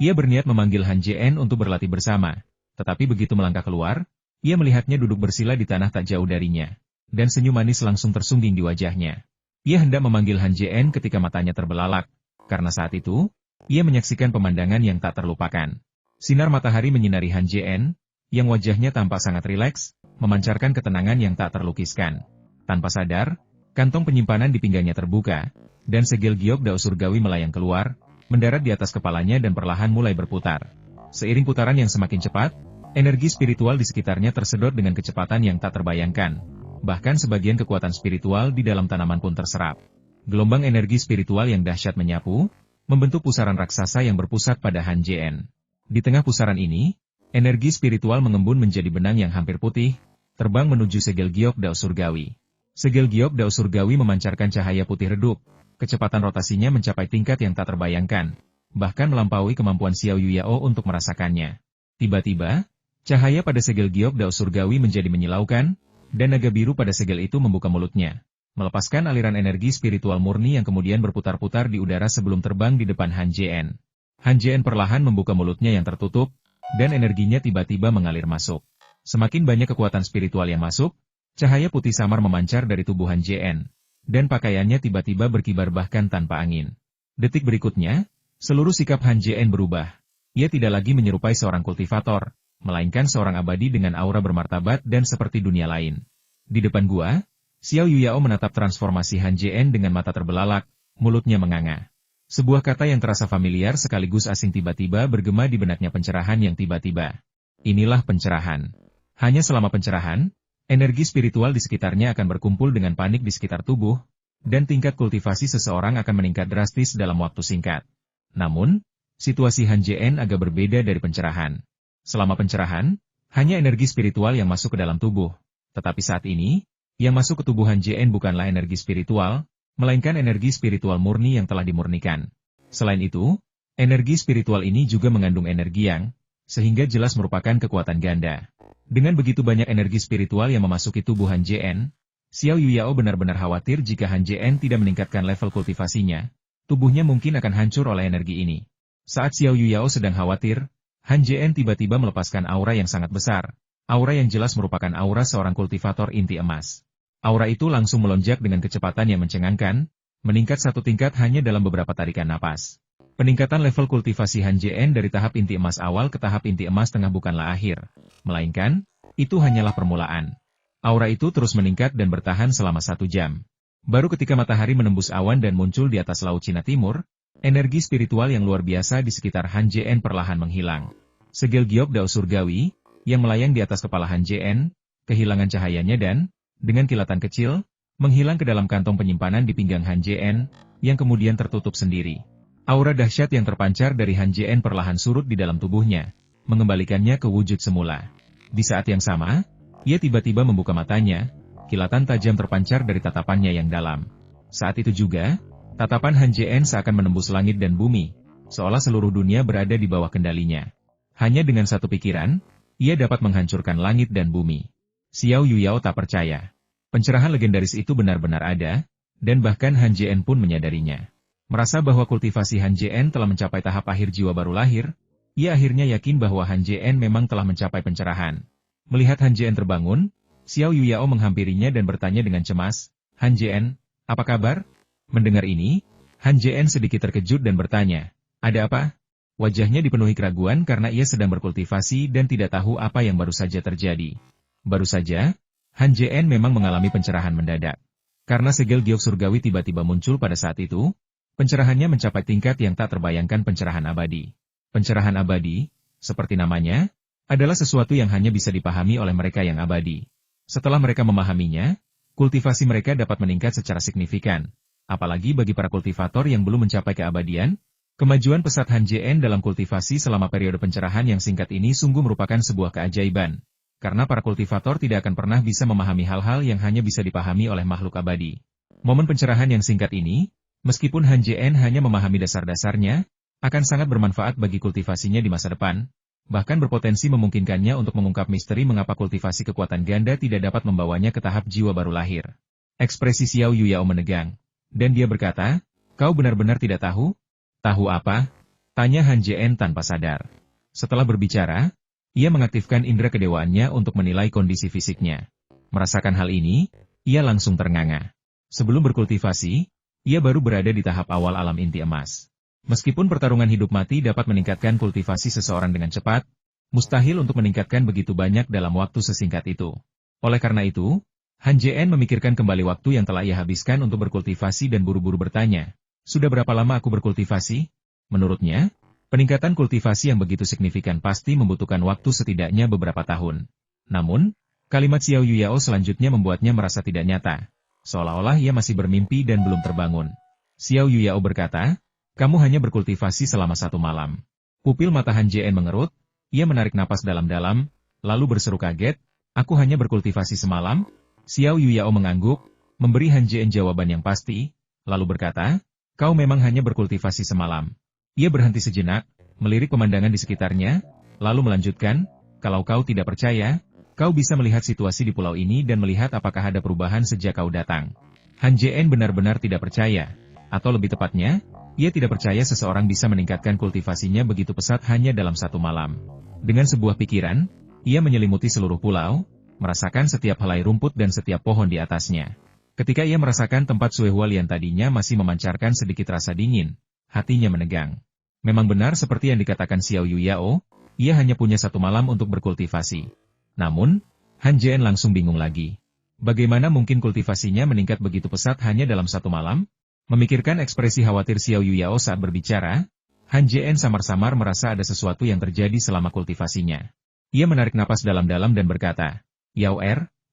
Ia berniat memanggil Han Jien untuk berlatih bersama, tetapi begitu melangkah keluar, ia melihatnya duduk bersila di tanah tak jauh darinya, dan senyum manis langsung tersungging di wajahnya. Ia hendak memanggil Han Jien ketika matanya terbelalak, karena saat itu, ia menyaksikan pemandangan yang tak terlupakan. Sinar matahari menyinari Han Jien, yang wajahnya tampak sangat rileks, memancarkan ketenangan yang tak terlukiskan. Tanpa sadar, kantong penyimpanan di pinggangnya terbuka, dan segel giok dao surgawi melayang keluar, mendarat di atas kepalanya dan perlahan mulai berputar. Seiring putaran yang semakin cepat, energi spiritual di sekitarnya tersedot dengan kecepatan yang tak terbayangkan. Bahkan sebagian kekuatan spiritual di dalam tanaman pun terserap. Gelombang energi spiritual yang dahsyat menyapu, membentuk pusaran raksasa yang berpusat pada Han Jien. Di tengah pusaran ini, energi spiritual mengembun menjadi benang yang hampir putih, terbang menuju segel giok dao surgawi. Segel giok dao surgawi memancarkan cahaya putih redup, kecepatan rotasinya mencapai tingkat yang tak terbayangkan, bahkan melampaui kemampuan Xiao Yuyao untuk merasakannya. Tiba-tiba, cahaya pada segel giok dao surgawi menjadi menyilaukan, dan naga biru pada segel itu membuka mulutnya, melepaskan aliran energi spiritual murni yang kemudian berputar-putar di udara sebelum terbang di depan Han Jien. Han Jien perlahan membuka mulutnya yang tertutup, dan energinya tiba-tiba mengalir masuk. Semakin banyak kekuatan spiritual yang masuk, cahaya putih samar memancar dari tubuh Han Jien, dan pakaiannya tiba-tiba berkibar bahkan tanpa angin. Detik berikutnya, seluruh sikap Han Jien berubah. Ia tidak lagi menyerupai seorang kultivator, melainkan seorang abadi dengan aura bermartabat dan seperti dunia lain. Di depan gua, Xiao Yuyao menatap transformasi Han Jien dengan mata terbelalak, mulutnya menganga. Sebuah kata yang terasa familiar sekaligus asing tiba-tiba bergema di benaknya, pencerahan yang tiba-tiba. Inilah pencerahan. Hanya selama pencerahan, energi spiritual di sekitarnya akan berkumpul dengan panik di sekitar tubuh, dan tingkat kultivasi seseorang akan meningkat drastis dalam waktu singkat. Namun, situasi Han Jien agak berbeda dari pencerahan. Selama pencerahan, hanya energi spiritual yang masuk ke dalam tubuh. Tetapi saat ini, yang masuk ke tubuh Han Jien bukanlah energi spiritual, melainkan energi spiritual murni yang telah dimurnikan. Selain itu, energi spiritual ini juga mengandung energi yang, sehingga jelas merupakan kekuatan ganda. Dengan begitu banyak energi spiritual yang memasuki tubuh Han Jien, Xiao Yuyao benar-benar khawatir jika Han Jien tidak meningkatkan level kultivasinya, tubuhnya mungkin akan hancur oleh energi ini. Saat Xiao Yuyao sedang khawatir, Han Jien tiba-tiba melepaskan aura yang sangat besar, aura yang jelas merupakan aura seorang kultivator inti emas. Aura itu langsung melonjak dengan kecepatan yang mencengangkan, meningkat satu tingkat hanya dalam beberapa tarikan napas. Peningkatan level kultivasi Han Jien dari tahap inti emas awal ke tahap inti emas tengah bukanlah akhir, melainkan, itu hanyalah permulaan. Aura itu terus meningkat dan bertahan selama 1 jam. Baru ketika matahari menembus awan dan muncul di atas Laut Cina Timur, energi spiritual yang luar biasa di sekitar Han Jien perlahan menghilang. Segel giok dao surgawi, yang melayang di atas kepala Han Jien, kehilangan cahayanya dan, dengan kilatan kecil, menghilang ke dalam kantong penyimpanan di pinggang Han Jien, yang kemudian tertutup sendiri. Aura dahsyat yang terpancar dari Han Jien perlahan surut di dalam tubuhnya, mengembalikannya ke wujud semula. Di saat yang sama, ia tiba-tiba membuka matanya, kilatan tajam terpancar dari tatapannya yang dalam. Saat itu juga, tatapan Han Jien seakan menembus langit dan bumi, seolah seluruh dunia berada di bawah kendalinya. Hanya dengan satu pikiran, ia dapat menghancurkan langit dan bumi. Xiao Yuyao tak percaya. Pencerahan legendaris itu benar-benar ada, dan bahkan Han Jien pun menyadarinya. Merasa bahwa kultivasi Han Jien telah mencapai tahap akhir jiwa baru lahir, ia akhirnya yakin bahwa Han Jien memang telah mencapai pencerahan. Melihat Han Jien terbangun, Xiao Yuyao menghampirinya dan bertanya dengan cemas, "Han Jien, apa kabar?" Mendengar ini, Han Jien sedikit terkejut dan bertanya, "Ada apa?" Wajahnya dipenuhi keraguan karena ia sedang berkultivasi dan tidak tahu apa yang baru saja terjadi. Baru saja, Han Jien memang mengalami pencerahan mendadak. Karena segel giok surgawi tiba-tiba muncul pada saat itu, pencerahannya mencapai tingkat yang tak terbayangkan, pencerahan abadi. Pencerahan abadi, seperti namanya, adalah sesuatu yang hanya bisa dipahami oleh mereka yang abadi. Setelah mereka memahaminya, kultivasi mereka dapat meningkat secara signifikan. Apalagi bagi para kultivator yang belum mencapai keabadian, kemajuan pesat Han Jien dalam kultivasi selama periode pencerahan yang singkat ini sungguh merupakan sebuah keajaiban. Karena para kultivator tidak akan pernah bisa memahami hal-hal yang hanya bisa dipahami oleh makhluk abadi. Momen pencerahan yang singkat ini, meskipun Han Jien hanya memahami dasar-dasarnya, akan sangat bermanfaat bagi kultivasinya di masa depan, bahkan berpotensi memungkinkannya untuk mengungkap misteri mengapa kultivasi kekuatan ganda tidak dapat membawanya ke tahap jiwa baru lahir. Ekspresi Xiao Yuyao menegang, dan dia berkata, "Kau benar-benar tidak tahu?" "Tahu apa?" tanya Han Jien tanpa sadar. Setelah berbicara, ia mengaktifkan indera kedewaannya untuk menilai kondisi fisiknya. Merasakan hal ini, ia langsung ternganga. Sebelum berkultivasi, ia baru berada di tahap awal alam inti emas. Meskipun pertarungan hidup mati dapat meningkatkan kultivasi seseorang dengan cepat, mustahil untuk meningkatkan begitu banyak dalam waktu sesingkat itu. Oleh karena itu, Han Jien memikirkan kembali waktu yang telah ia habiskan untuk berkultivasi dan buru-buru bertanya, "Sudah berapa lama aku berkultivasi?" Menurutnya, peningkatan kultivasi yang begitu signifikan pasti membutuhkan waktu setidaknya beberapa tahun. Namun, kalimat Xiao Yuyao selanjutnya membuatnya merasa tidak nyata, seolah-olah ia masih bermimpi dan belum terbangun. Xiao Yuyao berkata, "Kamu hanya berkultivasi selama 1 malam." Pupil mata Han Jien mengerut, ia menarik napas dalam-dalam, lalu berseru kaget, "Aku hanya berkultivasi semalam?" Xiao Yuyao mengangguk, memberi Han Jien jawaban yang pasti, lalu berkata, "Kau memang hanya berkultivasi semalam." Ia berhenti sejenak, melirik pemandangan di sekitarnya, lalu melanjutkan, "Kalau kau tidak percaya, kau bisa melihat situasi di pulau ini dan melihat apakah ada perubahan sejak kau datang." Han Jien benar-benar tidak percaya, atau lebih tepatnya, ia tidak percaya seseorang bisa meningkatkan kultivasinya begitu pesat hanya dalam 1 malam. Dengan sebuah pikiran, ia menyelimuti seluruh pulau, merasakan setiap helai rumput dan setiap pohon di atasnya. Ketika ia merasakan tempat Suehual yang tadinya masih memancarkan sedikit rasa dingin, hatinya menegang. Memang benar seperti yang dikatakan Xiao Yuyao, ia hanya punya 1 malam untuk berkultivasi. Namun, Han Jien langsung bingung lagi. Bagaimana mungkin kultivasinya meningkat begitu pesat hanya dalam 1 malam? Memikirkan ekspresi khawatir Xiao Yuyao saat berbicara, Han Jien samar-samar merasa ada sesuatu yang terjadi selama kultivasinya. Ia menarik napas dalam-dalam dan berkata, "Yao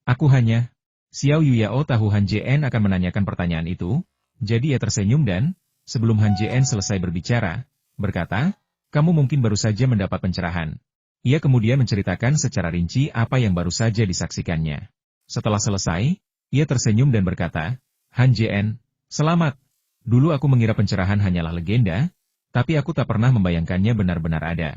aku hanya..." Xiao Yuyao tahu Han Jien akan menanyakan pertanyaan itu, jadi ia tersenyum dan, sebelum Han Jien selesai berbicara, berkata, "Kamu mungkin baru saja mendapat pencerahan." Ia kemudian menceritakan secara rinci apa yang baru saja disaksikannya. Setelah selesai, ia tersenyum dan berkata, "Han Jien, selamat. Dulu aku mengira pencerahan hanyalah legenda, tapi aku tak pernah membayangkannya benar-benar ada."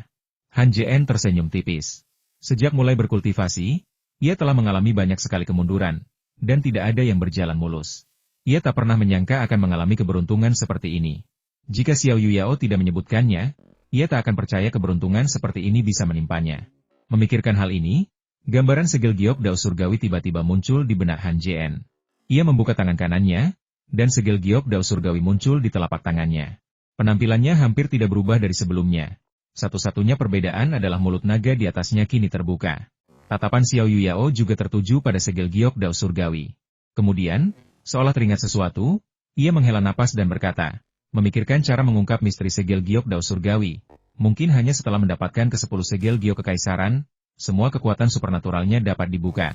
Han Jien tersenyum tipis. Sejak mulai berkultivasi, ia telah mengalami banyak sekali kemunduran, dan tidak ada yang berjalan mulus. Ia tak pernah menyangka akan mengalami keberuntungan seperti ini. Jika Xiao Yuyao tidak menyebutkannya, ia tak akan percaya keberuntungan seperti ini bisa menimpanya. Memikirkan hal ini, gambaran segel giok dao surgawi tiba-tiba muncul di benak Han Jien. Ia membuka tangan kanannya, dan segel giok dao surgawi muncul di telapak tangannya. Penampilannya hampir tidak berubah dari sebelumnya. Satu-satunya perbedaan adalah mulut naga di atasnya kini terbuka. Tatapan Xiao Yuyao juga tertuju pada segel giok dao surgawi. Kemudian, seolah teringat sesuatu, ia menghela napas dan berkata, memikirkan cara mengungkap misteri segel giok dao surgawi. Mungkin hanya setelah mendapatkan ke-10 segel giok kekaisaran, semua kekuatan supernaturalnya dapat dibuka.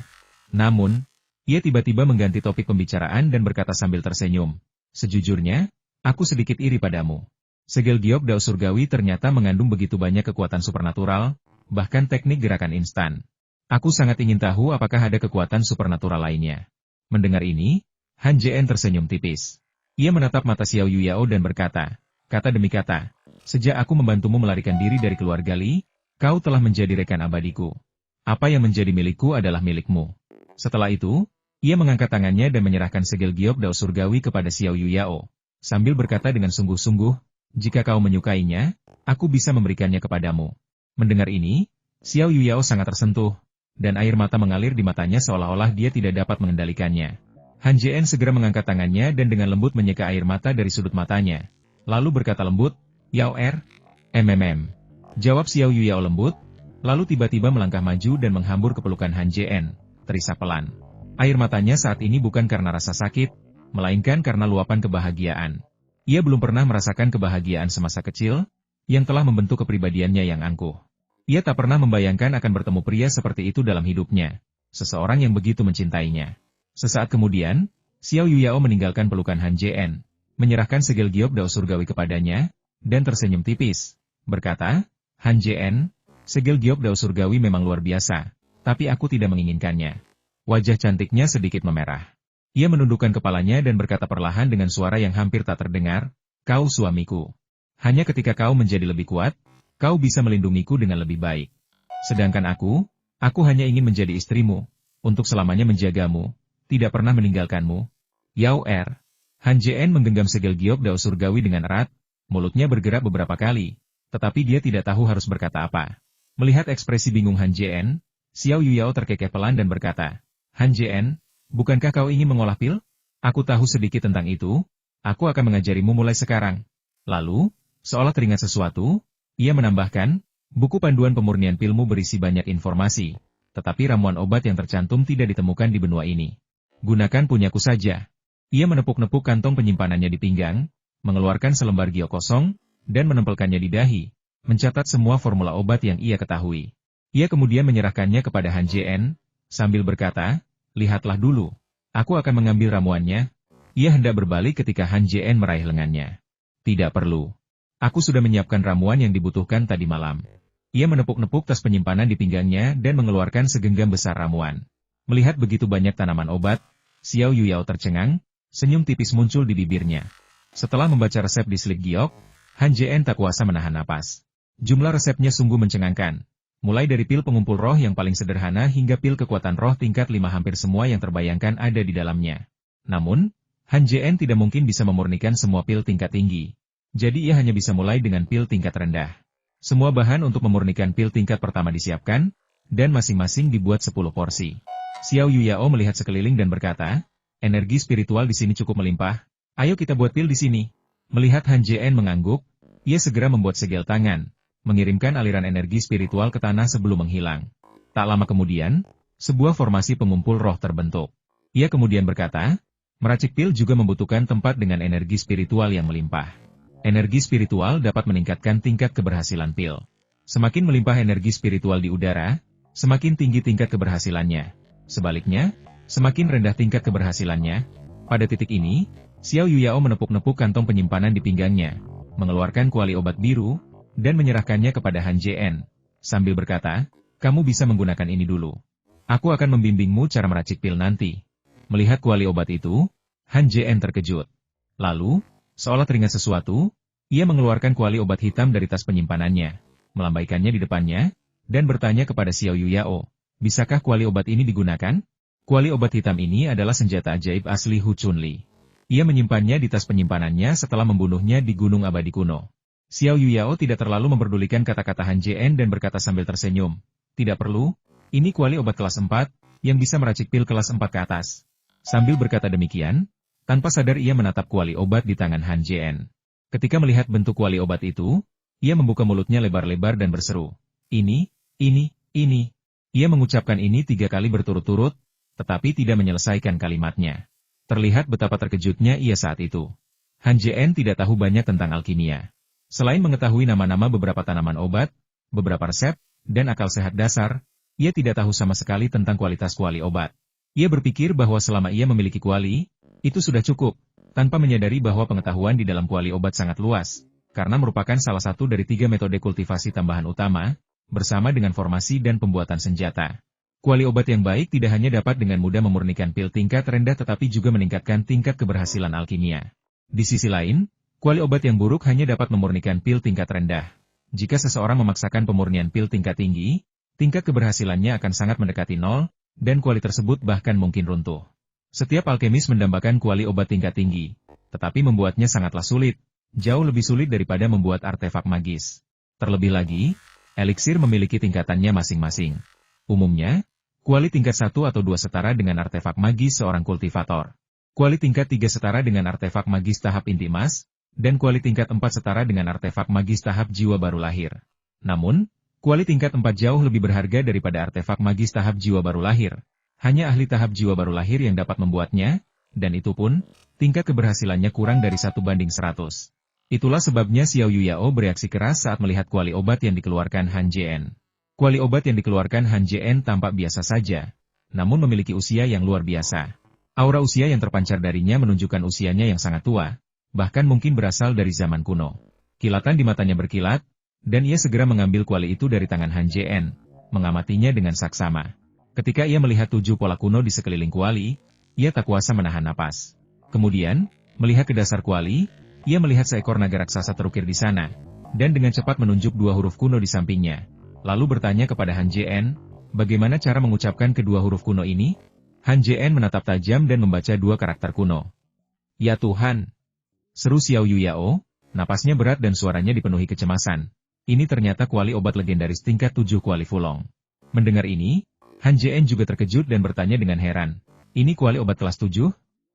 Namun, ia tiba-tiba mengganti topik pembicaraan dan berkata sambil tersenyum, "Sejujurnya, aku sedikit iri padamu. Segel giok dao surgawi ternyata mengandung begitu banyak kekuatan supernatural, bahkan teknik gerakan instan. Aku sangat ingin tahu apakah ada kekuatan supernatural lainnya." Mendengar ini, Han Jien tersenyum tipis. Ia menatap mata Xiao Yuyao dan berkata, kata demi kata, "Sejak aku membantumu melarikan diri dari keluarga Li, kau telah menjadi rekan abadiku. Apa yang menjadi milikku adalah milikmu." Setelah itu, ia mengangkat tangannya dan menyerahkan segel giok dao surgawi kepada Xiao Yuyao, sambil berkata dengan sungguh-sungguh, "Jika kau menyukainya, aku bisa memberikannya kepadamu." Mendengar ini, Xiao Yuyao sangat tersentuh, dan air mata mengalir di matanya seolah-olah dia tidak dapat mengendalikannya. Han Jien segera mengangkat tangannya dan dengan lembut menyeka air mata dari sudut matanya. Lalu berkata lembut, "Yao Jawab Xiao Yuyao lembut, lalu tiba-tiba melangkah maju dan menghambur ke pelukan Han Jien, terisak pelan. Air matanya saat ini bukan karena rasa sakit, melainkan karena luapan kebahagiaan. Ia belum pernah merasakan kebahagiaan semasa kecil, yang telah membentuk kepribadiannya yang angkuh. Ia tak pernah membayangkan akan bertemu pria seperti itu dalam hidupnya, seseorang yang begitu mencintainya. Sesaat kemudian, Xiao Yuyao meninggalkan pelukan Han Jien, menyerahkan segel giok dao surgawi kepadanya, dan tersenyum tipis, berkata, "Han Jien, segel giok dao surgawi memang luar biasa, tapi aku tidak menginginkannya." Wajah cantiknya sedikit memerah. Ia menundukkan kepalanya dan berkata perlahan dengan suara yang hampir tak terdengar, "Kau suamiku." Hanya ketika kau menjadi lebih kuat, kau bisa melindungiku dengan lebih baik. Sedangkan aku hanya ingin menjadi istrimu, untuk selamanya menjagamu, tidak pernah meninggalkanmu. Yao Er. Han Jien menggenggam segel giok dao surgawi dengan erat, mulutnya bergerak beberapa kali, tetapi dia tidak tahu harus berkata apa. Melihat ekspresi bingung Han Jien, Xiao Yuyao terkekeh pelan dan berkata, Han Jien, bukankah kau ingin mengolah pil? Aku tahu sedikit tentang itu, aku akan mengajarimu mulai sekarang. Lalu, seolah teringat sesuatu, ia menambahkan, buku panduan pemurnian pilmu berisi banyak informasi, tetapi ramuan obat yang tercantum tidak ditemukan di benua ini. Gunakan punyaku saja. Ia menepuk-nepuk kantong penyimpanannya di pinggang, mengeluarkan selembar giok kosong, dan menempelkannya di dahi, mencatat semua formula obat yang ia ketahui. Ia kemudian menyerahkannya kepada Han Jien, sambil berkata, lihatlah dulu. Aku akan mengambil ramuannya. Ia hendak berbalik ketika Han Jien meraih lengannya. Tidak perlu. Aku sudah menyiapkan ramuan yang dibutuhkan tadi malam. Ia menepuk-nepuk tas penyimpanan di pinggangnya dan mengeluarkan segenggam besar ramuan. Melihat begitu banyak tanaman obat, Xiao Yuyao tercengang, senyum tipis muncul di bibirnya. Setelah membaca resep di slip giok, Han Jien tak kuasa menahan napas. Jumlah resepnya sungguh mencengangkan. Mulai dari pil pengumpul roh yang paling sederhana hingga pil kekuatan roh tingkat 5 hampir semua yang terbayangkan ada di dalamnya. Namun, Han Jien tidak mungkin bisa memurnikan semua pil tingkat tinggi. Jadi ia hanya bisa mulai dengan pil tingkat rendah. Semua bahan untuk memurnikan pil tingkat pertama disiapkan, dan masing-masing dibuat 10 porsi. Xiao Yuyao melihat sekeliling dan berkata, energi spiritual di sini cukup melimpah, ayo kita buat pil di sini. Melihat Han Jien mengangguk, ia segera membuat segel tangan, mengirimkan aliran energi spiritual ke tanah sebelum menghilang. Tak lama kemudian, sebuah formasi pengumpul roh terbentuk. Ia kemudian berkata, meracik pil juga membutuhkan tempat dengan energi spiritual yang melimpah. Energi spiritual dapat meningkatkan tingkat keberhasilan pil. Semakin melimpah energi spiritual di udara, semakin tinggi tingkat keberhasilannya. Sebaliknya, semakin rendah tingkat keberhasilannya. Pada titik ini, Xiao Yuyao menepuk-nepuk kantong penyimpanan di pinggangnya, mengeluarkan kuali obat biru, dan menyerahkannya kepada Han Jien, sambil berkata, kamu bisa menggunakan ini dulu. Aku akan membimbingmu cara meracik pil nanti. Melihat kuali obat itu, Han Jien terkejut. Lalu, seolah teringat sesuatu, ia mengeluarkan kuali obat hitam dari tas penyimpanannya, melambaikannya di depannya, dan bertanya kepada Xiao Yuyao, bisakah kuali obat ini digunakan? Kuali obat hitam ini adalah senjata ajaib asli Hu Chunli. Ia menyimpannya di tas penyimpanannya setelah membunuhnya di Gunung Abadi Kuno. Xiao Yuyao tidak terlalu memperdulikan kata-kata Han Jien dan berkata sambil tersenyum, tidak perlu, ini kuali obat kelas 4, yang bisa meracik pil kelas 4 ke atas. Sambil berkata demikian, tanpa sadar ia menatap kuali obat di tangan Han Jien. Ketika melihat bentuk kuali obat itu, ia membuka mulutnya lebar-lebar dan berseru, ini. Ia mengucapkan ini 3 kali berturut-turut, tetapi tidak menyelesaikan kalimatnya. Terlihat betapa terkejutnya ia saat itu. Han Jien tidak tahu banyak tentang alkimia. Selain mengetahui nama-nama beberapa tanaman obat, beberapa resep, dan akal sehat dasar, ia tidak tahu sama sekali tentang kualitas kuali obat. Ia berpikir bahwa selama ia memiliki kuali, itu sudah cukup, tanpa menyadari bahwa pengetahuan di dalam kuali obat sangat luas, karena merupakan salah satu dari 3 metode kultivasi tambahan utama, bersama dengan formasi dan pembuatan senjata. Kuali obat yang baik tidak hanya dapat dengan mudah memurnikan pil tingkat rendah tetapi juga meningkatkan tingkat keberhasilan alkimia. Di sisi lain, kuali obat yang buruk hanya dapat memurnikan pil tingkat rendah. Jika seseorang memaksakan pemurnian pil tingkat tinggi, tingkat keberhasilannya akan sangat mendekati nol, dan kuali tersebut bahkan mungkin runtuh. Setiap alkemis mendambakan kuali obat tingkat tinggi, tetapi membuatnya sangatlah sulit, jauh lebih sulit daripada membuat artefak magis. Terlebih lagi, eliksir memiliki tingkatannya masing-masing. Umumnya, kuali tingkat 1 atau 2 setara dengan artefak magis seorang kultivator. Kuali tingkat 3 setara dengan artefak magis tahap inti emas, dan kuali tingkat 4 setara dengan artefak magis tahap jiwa baru lahir. Namun, kuali tingkat 4 jauh lebih berharga daripada artefak magis tahap jiwa baru lahir. Hanya ahli tahap jiwa baru lahir yang dapat membuatnya, dan itu pun, tingkat keberhasilannya kurang dari 1:100. Itulah sebabnya Xiao Yuyao bereaksi keras saat melihat kuali obat yang dikeluarkan Han Jien. Kuali obat yang dikeluarkan Han Jien tampak biasa saja, namun memiliki usia yang luar biasa. Aura usia yang terpancar darinya menunjukkan usianya yang sangat tua, bahkan mungkin berasal dari zaman kuno. Kilatan di matanya berkilat, dan ia segera mengambil kuali itu dari tangan Han Jien, mengamatinya dengan saksama. Ketika ia melihat 7 pola kuno di sekeliling kuali, ia tak kuasa menahan napas. Kemudian, melihat ke dasar kuali, Ia melihat seekor naga raksasa terukir di sana, dan dengan cepat menunjuk dua huruf kuno di sampingnya. Lalu bertanya kepada Han Jien, bagaimana cara mengucapkan kedua huruf kuno ini? Han Jien menatap tajam dan membaca dua karakter kuno. Ya Tuhan! Seru Xiao Yuyao, napasnya berat dan suaranya dipenuhi kecemasan. Ini ternyata kuali obat legendaris tingkat 7 kuali Fulong. Mendengar ini, Han Jien juga terkejut dan bertanya dengan heran. Ini kuali obat kelas 7?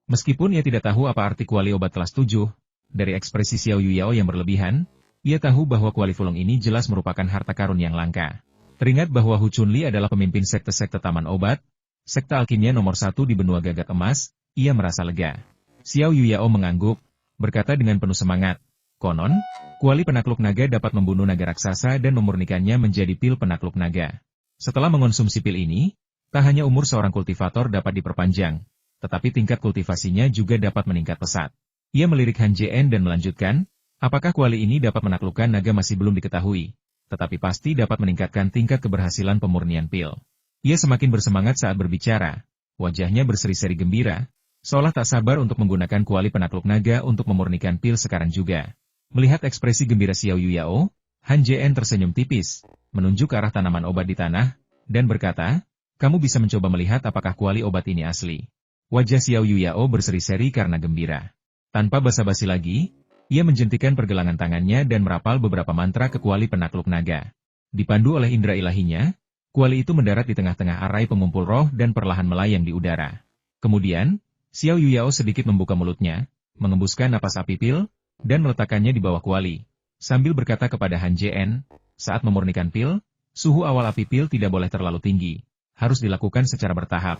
Meskipun ia tidak tahu apa arti kuali obat kelas 7, dari ekspresi Xiao Yuyao yang berlebihan, ia tahu bahwa kuali Fulong ini jelas merupakan harta karun yang langka. Teringat bahwa Hu Chunli adalah pemimpin sekte-sekte Taman Obat, sekte alkimia nomor 1 di benua gagak emas, ia merasa lega. Xiao Yuyao mengangguk, berkata dengan penuh semangat, konon, kuali penakluk naga dapat membunuh naga raksasa dan memurnikannya menjadi pil penakluk naga. Setelah mengonsumsi pil ini, tak hanya umur seorang kultivator dapat diperpanjang, tetapi tingkat kultivasinya juga dapat meningkat pesat. Ia melirik Han Jien dan melanjutkan, apakah kuali ini dapat menaklukkan naga masih belum diketahui, tetapi pasti dapat meningkatkan tingkat keberhasilan pemurnian pil. Ia semakin bersemangat saat berbicara, wajahnya berseri-seri gembira, seolah tak sabar untuk menggunakan kuali penakluk naga untuk memurnikan pil sekarang juga. Melihat ekspresi gembira Xiao Yuyao, Han Jien tersenyum tipis, menunjuk ke arah tanaman obat di tanah, dan berkata, kamu bisa mencoba melihat apakah kuali obat ini asli. Wajah Xiao Yuyao berseri-seri karena gembira. Tanpa basa-basi lagi, ia menjentikan pergelangan tangannya dan merapal beberapa mantra ke kuali penakluk naga. Dipandu oleh indera ilahinya, kuali itu mendarat di tengah-tengah arai pengumpul roh dan perlahan melayang di udara. Kemudian, Xiao Yuyao sedikit membuka mulutnya, mengembuskan napas api pil, dan meletakkannya di bawah kuali, sambil berkata kepada Han Jien, saat memurnikan pil, suhu awal api pil tidak boleh terlalu tinggi, harus dilakukan secara bertahap.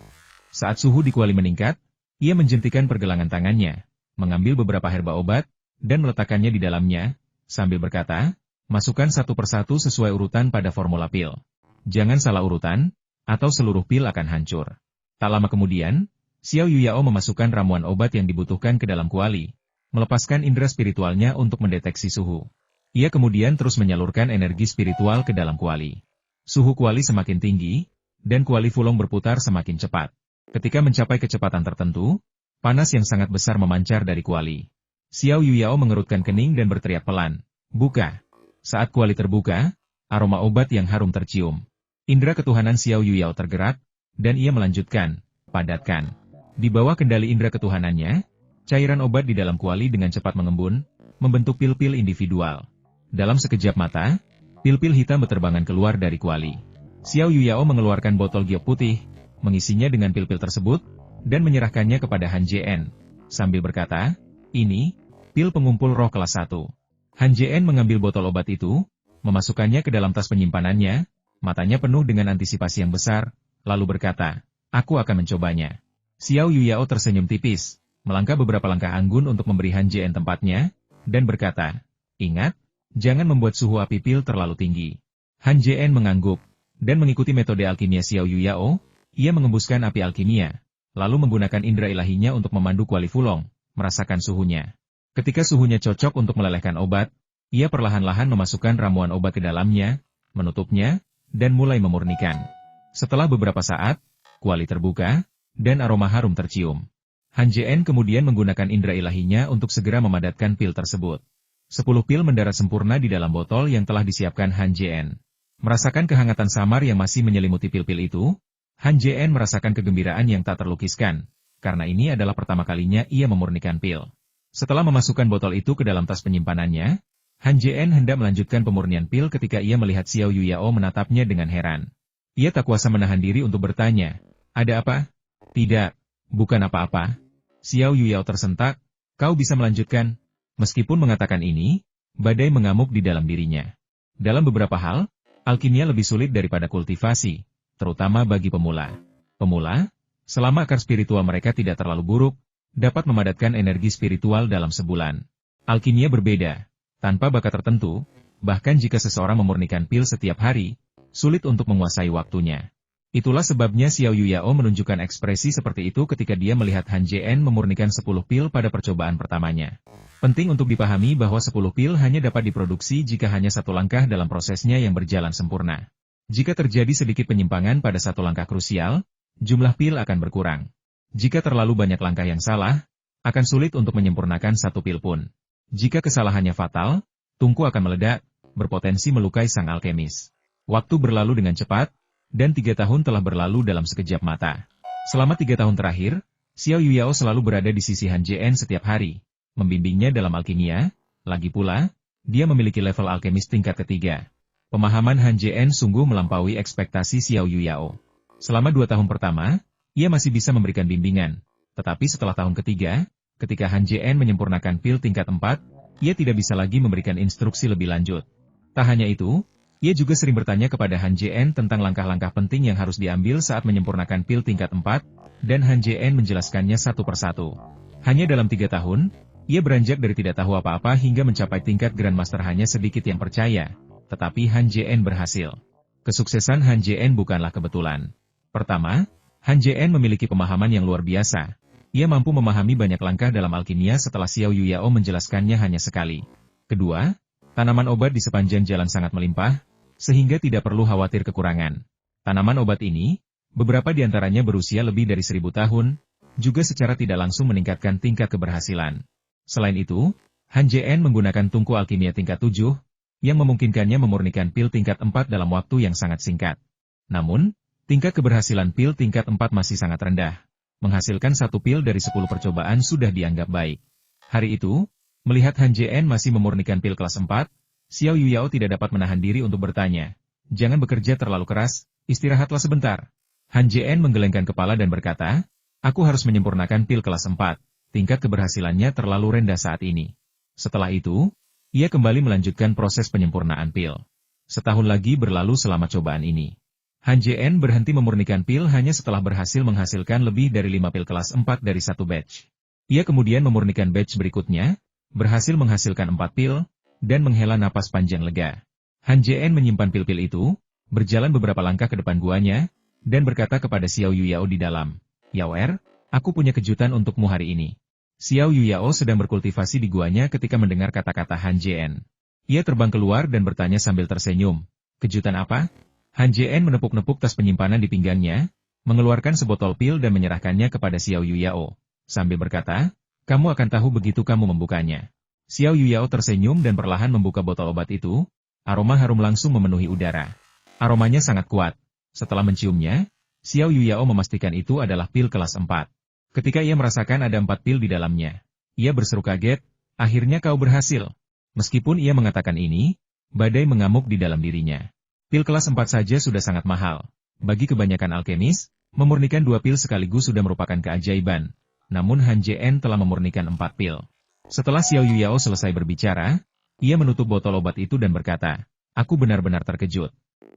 Saat suhu di kuali meningkat, ia menjentikan pergelangan tangannya, mengambil beberapa herba obat, dan meletakkannya di dalamnya, sambil berkata, masukkan satu persatu sesuai urutan pada formula pil. Jangan salah urutan, atau seluruh pil akan hancur. Tak lama kemudian, Xiao Yuyao memasukkan ramuan obat yang dibutuhkan ke dalam kuali, melepaskan indera spiritualnya untuk mendeteksi suhu. Ia kemudian terus menyalurkan energi spiritual ke dalam kuali. Suhu kuali semakin tinggi, dan kuali Fulong berputar semakin cepat. Ketika mencapai kecepatan tertentu, panas yang sangat besar memancar dari kuali. Xiao Yuyao mengerutkan kening dan berteriak pelan, buka. Saat kuali terbuka, aroma obat yang harum tercium. Indera ketuhanan Xiao Yuyao tergerak, dan ia melanjutkan, padatkan. Di bawah kendali indera ketuhanannya, cairan obat di dalam kuali dengan cepat mengembun, membentuk pil-pil individual. Dalam sekejap mata, pil-pil hitam berterbangan keluar dari kuali. Xiao Yuyao mengeluarkan botol giok putih, mengisinya dengan pil-pil tersebut, dan menyerahkannya kepada Han Jien, sambil berkata, ini, pil pengumpul roh kelas 1. Han Jien mengambil botol obat itu, memasukkannya ke dalam tas penyimpanannya, matanya penuh dengan antisipasi yang besar, lalu berkata, aku akan mencobanya. Xiao Yuyao tersenyum tipis, melangkah beberapa langkah anggun untuk memberi Han Jien tempatnya, dan berkata, ingat, jangan membuat suhu api pil terlalu tinggi. Han Jien mengangguk, dan mengikuti metode alkimia Xiao Yuyao, ia mengembuskan api alkimia, lalu menggunakan indera ilahinya untuk memandu kuali Fulong, merasakan suhunya. Ketika suhunya cocok untuk melelehkan obat, ia perlahan-lahan memasukkan ramuan obat ke dalamnya, menutupnya, dan mulai memurnikan. Setelah beberapa saat, kuali terbuka, dan aroma harum tercium. Han Jien kemudian menggunakan indera ilahinya untuk segera memadatkan pil tersebut. 10 pil mendarat sempurna di dalam botol yang telah disiapkan Han Jien. Merasakan kehangatan samar yang masih menyelimuti pil-pil itu, Han Jien merasakan kegembiraan yang tak terlukiskan, karena ini adalah pertama kalinya ia memurnikan pil. Setelah memasukkan botol itu ke dalam tas penyimpanannya, Han Jien hendak melanjutkan pemurnian pil ketika ia melihat Xiao Yuyao menatapnya dengan heran. Ia tak kuasa menahan diri untuk bertanya, ada apa? Tidak, bukan apa-apa. Xiao Yuyao tersentak, kau bisa melanjutkan. Meskipun mengatakan ini, badai mengamuk di dalam dirinya. Dalam beberapa hal, alkimia lebih sulit daripada kultivasi, terutama bagi pemula. Pemula, selama akar spiritual mereka tidak terlalu buruk, dapat memadatkan energi spiritual dalam sebulan. Alkimia berbeda, tanpa bakat tertentu, bahkan jika seseorang memurnikan pil setiap hari, sulit untuk menguasai waktunya. Itulah sebabnya Xiao Yuyao menunjukkan ekspresi seperti itu ketika dia melihat Han Jien memurnikan 10 pil pada percobaan pertamanya. Penting untuk dipahami bahwa 10 pil hanya dapat diproduksi jika hanya satu langkah dalam prosesnya yang berjalan sempurna. Jika terjadi sedikit penyimpangan pada satu langkah krusial, jumlah pil akan berkurang. Jika terlalu banyak langkah yang salah, akan sulit untuk menyempurnakan satu pil pun. Jika kesalahannya fatal, tungku akan meledak, berpotensi melukai sang alkemis. Waktu berlalu dengan cepat, dan 3 tahun telah berlalu dalam sekejap mata. Selama 3 tahun terakhir, Xiao Yuyao selalu berada di sisi Han Jian setiap hari, membimbingnya dalam alkimia. Lagi pula, dia memiliki level alkemis tingkat ketiga. Pemahaman Han Jian sungguh melampaui ekspektasi Xiao Yuyao. Selama 2 tahun pertama, ia masih bisa memberikan bimbingan. Tetapi setelah tahun ketiga, ketika Han Jian menyempurnakan pil tingkat 4, ia tidak bisa lagi memberikan instruksi lebih lanjut. Tak hanya itu, ia juga sering bertanya kepada Han Jian tentang langkah-langkah penting yang harus diambil saat menyempurnakan pil tingkat 4, dan Han Jian menjelaskannya satu persatu. Hanya dalam 3 tahun, ia beranjak dari tidak tahu apa-apa hingga mencapai tingkat Grandmaster. Hanya sedikit yang percaya, tetapi Han Jian berhasil. Kesuksesan Han Jian bukanlah kebetulan. Pertama, Han Jian memiliki pemahaman yang luar biasa. Ia mampu memahami banyak langkah dalam alkimia setelah Xiao Yuyao menjelaskannya hanya sekali. Kedua, tanaman obat di sepanjang jalan sangat melimpah, sehingga tidak perlu khawatir kekurangan. Tanaman obat ini, beberapa di antaranya berusia lebih dari 1000 tahun, juga secara tidak langsung meningkatkan tingkat keberhasilan. Selain itu, Han Jian menggunakan tungku alkimia tingkat 7, yang memungkinkannya memurnikan pil tingkat 4 dalam waktu yang sangat singkat. Namun, tingkat keberhasilan pil tingkat 4 masih sangat rendah. Menghasilkan 1 pil dari 10 percobaan sudah dianggap baik. Hari itu, melihat Han Jian masih memurnikan pil kelas 4, Xiao Yuyao tidak dapat menahan diri untuk bertanya, "Jangan bekerja terlalu keras, istirahatlah sebentar." Han Jian menggelengkan kepala dan berkata, "Aku harus menyempurnakan pil kelas 4, tingkat keberhasilannya terlalu rendah saat ini." Setelah itu, ia kembali melanjutkan proses penyempurnaan pil. Setahun lagi berlalu selama cobaan ini. Han Jian berhenti memurnikan pil hanya setelah berhasil menghasilkan lebih dari 5 pil kelas 4 dari satu batch. Ia kemudian memurnikan batch berikutnya, berhasil menghasilkan 4 pil, dan menghela napas panjang lega. Han Jian menyimpan pil-pil itu, berjalan beberapa langkah ke depan guanya, dan berkata kepada Xiao Yuyao di dalam, "Yao Er, aku punya kejutan untukmu hari ini." Xiao Yuyao sedang berkultivasi di guanya ketika mendengar kata-kata Han Jian. Ia terbang keluar dan bertanya sambil tersenyum, "Kejutan apa?" Han Jian menepuk-nepuk tas penyimpanan di pinggangnya, mengeluarkan sebotol pil dan menyerahkannya kepada Xiao Yuyao, sambil berkata, "Kamu akan tahu begitu kamu membukanya." Xiao Yuyao tersenyum dan perlahan membuka botol obat itu. Aroma harum langsung memenuhi udara. Aromanya sangat kuat. Setelah menciumnya, Xiao Yuyao memastikan itu adalah pil kelas 4. Ketika ia merasakan ada 4 pil di dalamnya, ia berseru kaget, "Akhirnya kau berhasil." Meskipun ia mengatakan ini, badai mengamuk di dalam dirinya. Pil kelas 4 saja sudah sangat mahal. Bagi kebanyakan alkemis, memurnikan 2 pil sekaligus sudah merupakan keajaiban. Namun Han Jian telah memurnikan 4 pil. Setelah Xiao Yuyao selesai berbicara, ia menutup botol obat itu dan berkata, "Aku benar-benar terkejut.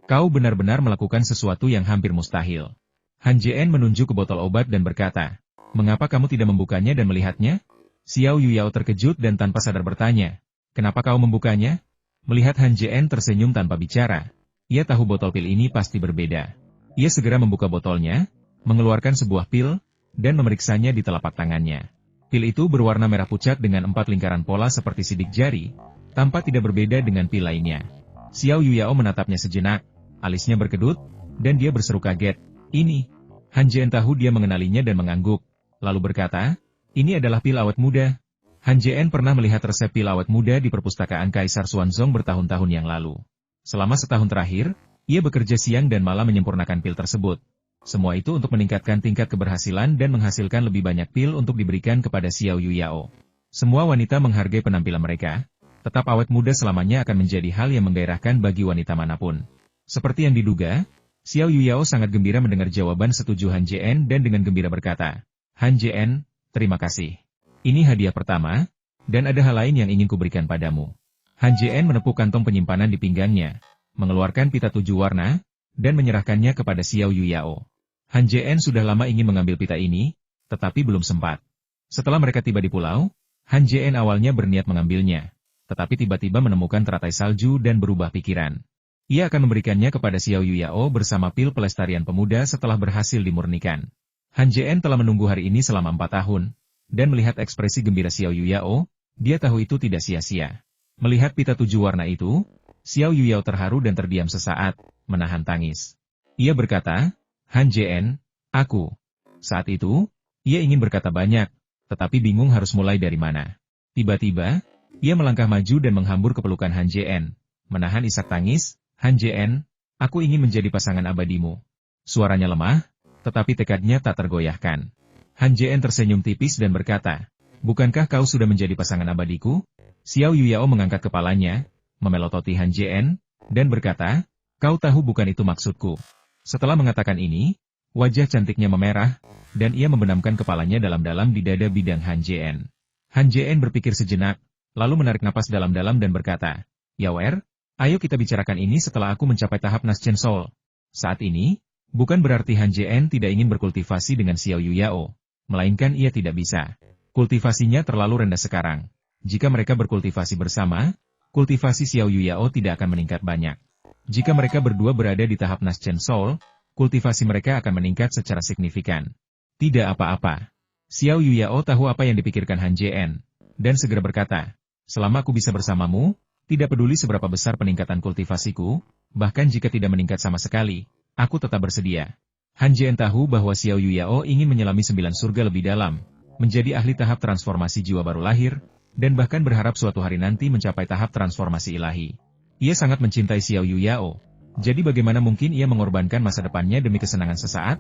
Kau benar-benar melakukan sesuatu yang hampir mustahil." Han Jian menunjuk ke botol obat dan berkata, "Mengapa kamu tidak membukanya dan melihatnya?" Xiao Yuyao terkejut dan tanpa sadar bertanya, "Kenapa kau membukanya?" Melihat Han Jian tersenyum tanpa bicara, ia tahu botol pil ini pasti berbeda. Ia segera membuka botolnya, mengeluarkan sebuah pil, dan memeriksanya di telapak tangannya. Pil itu berwarna merah pucat dengan 4 lingkaran pola seperti sidik jari, tampak tidak berbeda dengan pil lainnya. Xiao Yuyao menatapnya sejenak, alisnya berkedut, dan dia berseru kaget, "Ini." Han Jian tahu dia mengenalinya dan mengangguk, lalu berkata, "Ini adalah pil awet muda." Han Jian pernah melihat resep pil awet muda di perpustakaan Kaisar Xuanzong bertahun-tahun yang lalu. Selama setahun terakhir, ia bekerja siang dan malam menyempurnakan pil tersebut. Semua itu untuk meningkatkan tingkat keberhasilan dan menghasilkan lebih banyak pil untuk diberikan kepada Xiao Yuyao. Semua wanita menghargai penampilan mereka, tetap awet muda selamanya akan menjadi hal yang menggairahkan bagi wanita manapun. Seperti yang diduga, Xiao Yuyao sangat gembira mendengar jawaban setuju Han Jian dan dengan gembira berkata, "Han Jian, terima kasih. Ini hadiah pertama, dan ada hal lain yang ingin kuberikan padamu." Han Jian menepuk kantong penyimpanan di pinggangnya, mengeluarkan pita 7 warna, dan menyerahkannya kepada Xiao Yuyao. Han Jian sudah lama ingin mengambil pita ini, tetapi belum sempat. Setelah mereka tiba di pulau, Han Jian awalnya berniat mengambilnya, tetapi tiba-tiba menemukan teratai salju dan berubah pikiran. Ia akan memberikannya kepada Xiao Yuyao bersama pil pelestarian pemuda setelah berhasil dimurnikan. Han Jian telah menunggu hari ini selama 4 tahun, dan melihat ekspresi gembira Xiao Yuyao, dia tahu itu tidak sia-sia. Melihat pita 7 warna itu, Xiao Yuyao terharu dan terdiam sesaat, menahan tangis. Ia berkata, "Han Jian, aku." Saat itu, ia ingin berkata banyak, tetapi bingung harus mulai dari mana. Tiba-tiba, Ia melangkah maju dan menghambur ke pelukan Han Jien. Menahan isak tangis, Han Jien, aku ingin menjadi pasangan abadimu. Suaranya lemah, tetapi tekadnya tak tergoyahkan. Han Jien tersenyum tipis dan berkata, bukankah kau sudah menjadi pasangan abadiku? Xiao Yuyao mengangkat kepalanya, memelototi Han Jien, dan berkata, kau tahu bukan itu maksudku. Setelah mengatakan ini, wajah cantiknya memerah, dan ia membenamkan kepalanya dalam-dalam di dada bidang Han Jien. Han Jien berpikir sejenak, lalu menarik napas dalam-dalam dan berkata, Yaoer, ayo kita bicarakan ini setelah aku mencapai tahap Naschen Soul. Saat ini, bukan berarti Han Jien tidak ingin berkultivasi dengan Xiao Yuyao, melainkan ia tidak bisa. Kultivasinya terlalu rendah sekarang. Jika mereka berkultivasi bersama, kultivasi Xiao Yuyao tidak akan meningkat banyak. Jika mereka berdua berada di tahap Naschen Soul, kultivasi mereka akan meningkat secara signifikan. Tidak apa-apa. Xiao Yuyao tahu apa yang dipikirkan Han Jien, dan segera berkata, selama aku bisa bersamamu, tidak peduli seberapa besar peningkatan kultivasiku, bahkan jika tidak meningkat sama sekali, aku tetap bersedia. Han Jien tahu bahwa Xiao Yuyao ingin menyelami 9 surga lebih dalam, menjadi ahli tahap transformasi jiwa baru lahir, dan bahkan berharap suatu hari nanti mencapai tahap transformasi ilahi. Ia sangat mencintai Xiao Yuyao, jadi bagaimana mungkin ia mengorbankan masa depannya demi kesenangan sesaat?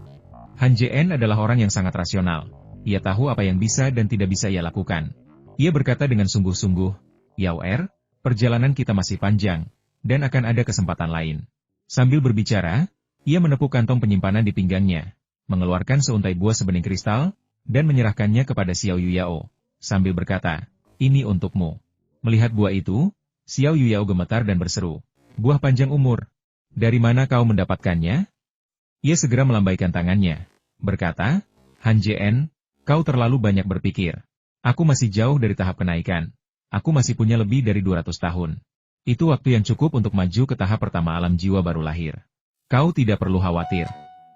Han Jien adalah orang yang sangat rasional. Ia tahu apa yang bisa dan tidak bisa ia lakukan. Ia berkata dengan sungguh-sungguh, Yaoer, perjalanan kita masih panjang, dan akan ada kesempatan lain. Sambil berbicara, ia menepuk kantong penyimpanan di pinggangnya, mengeluarkan seuntai buah sebening kristal, dan menyerahkannya kepada Xiao Yuyao, sambil berkata, ini untukmu. Melihat buah itu, Xiao Yuyao gemetar dan berseru, buah panjang umur. Dari mana kau mendapatkannya? Ia segera melambaikan tangannya, berkata, Han Jien, kau terlalu banyak berpikir. Aku masih jauh dari tahap kenaikan. Aku masih punya lebih dari 200 tahun. Itu waktu yang cukup untuk maju ke tahap pertama alam jiwa baru lahir. Kau tidak perlu khawatir.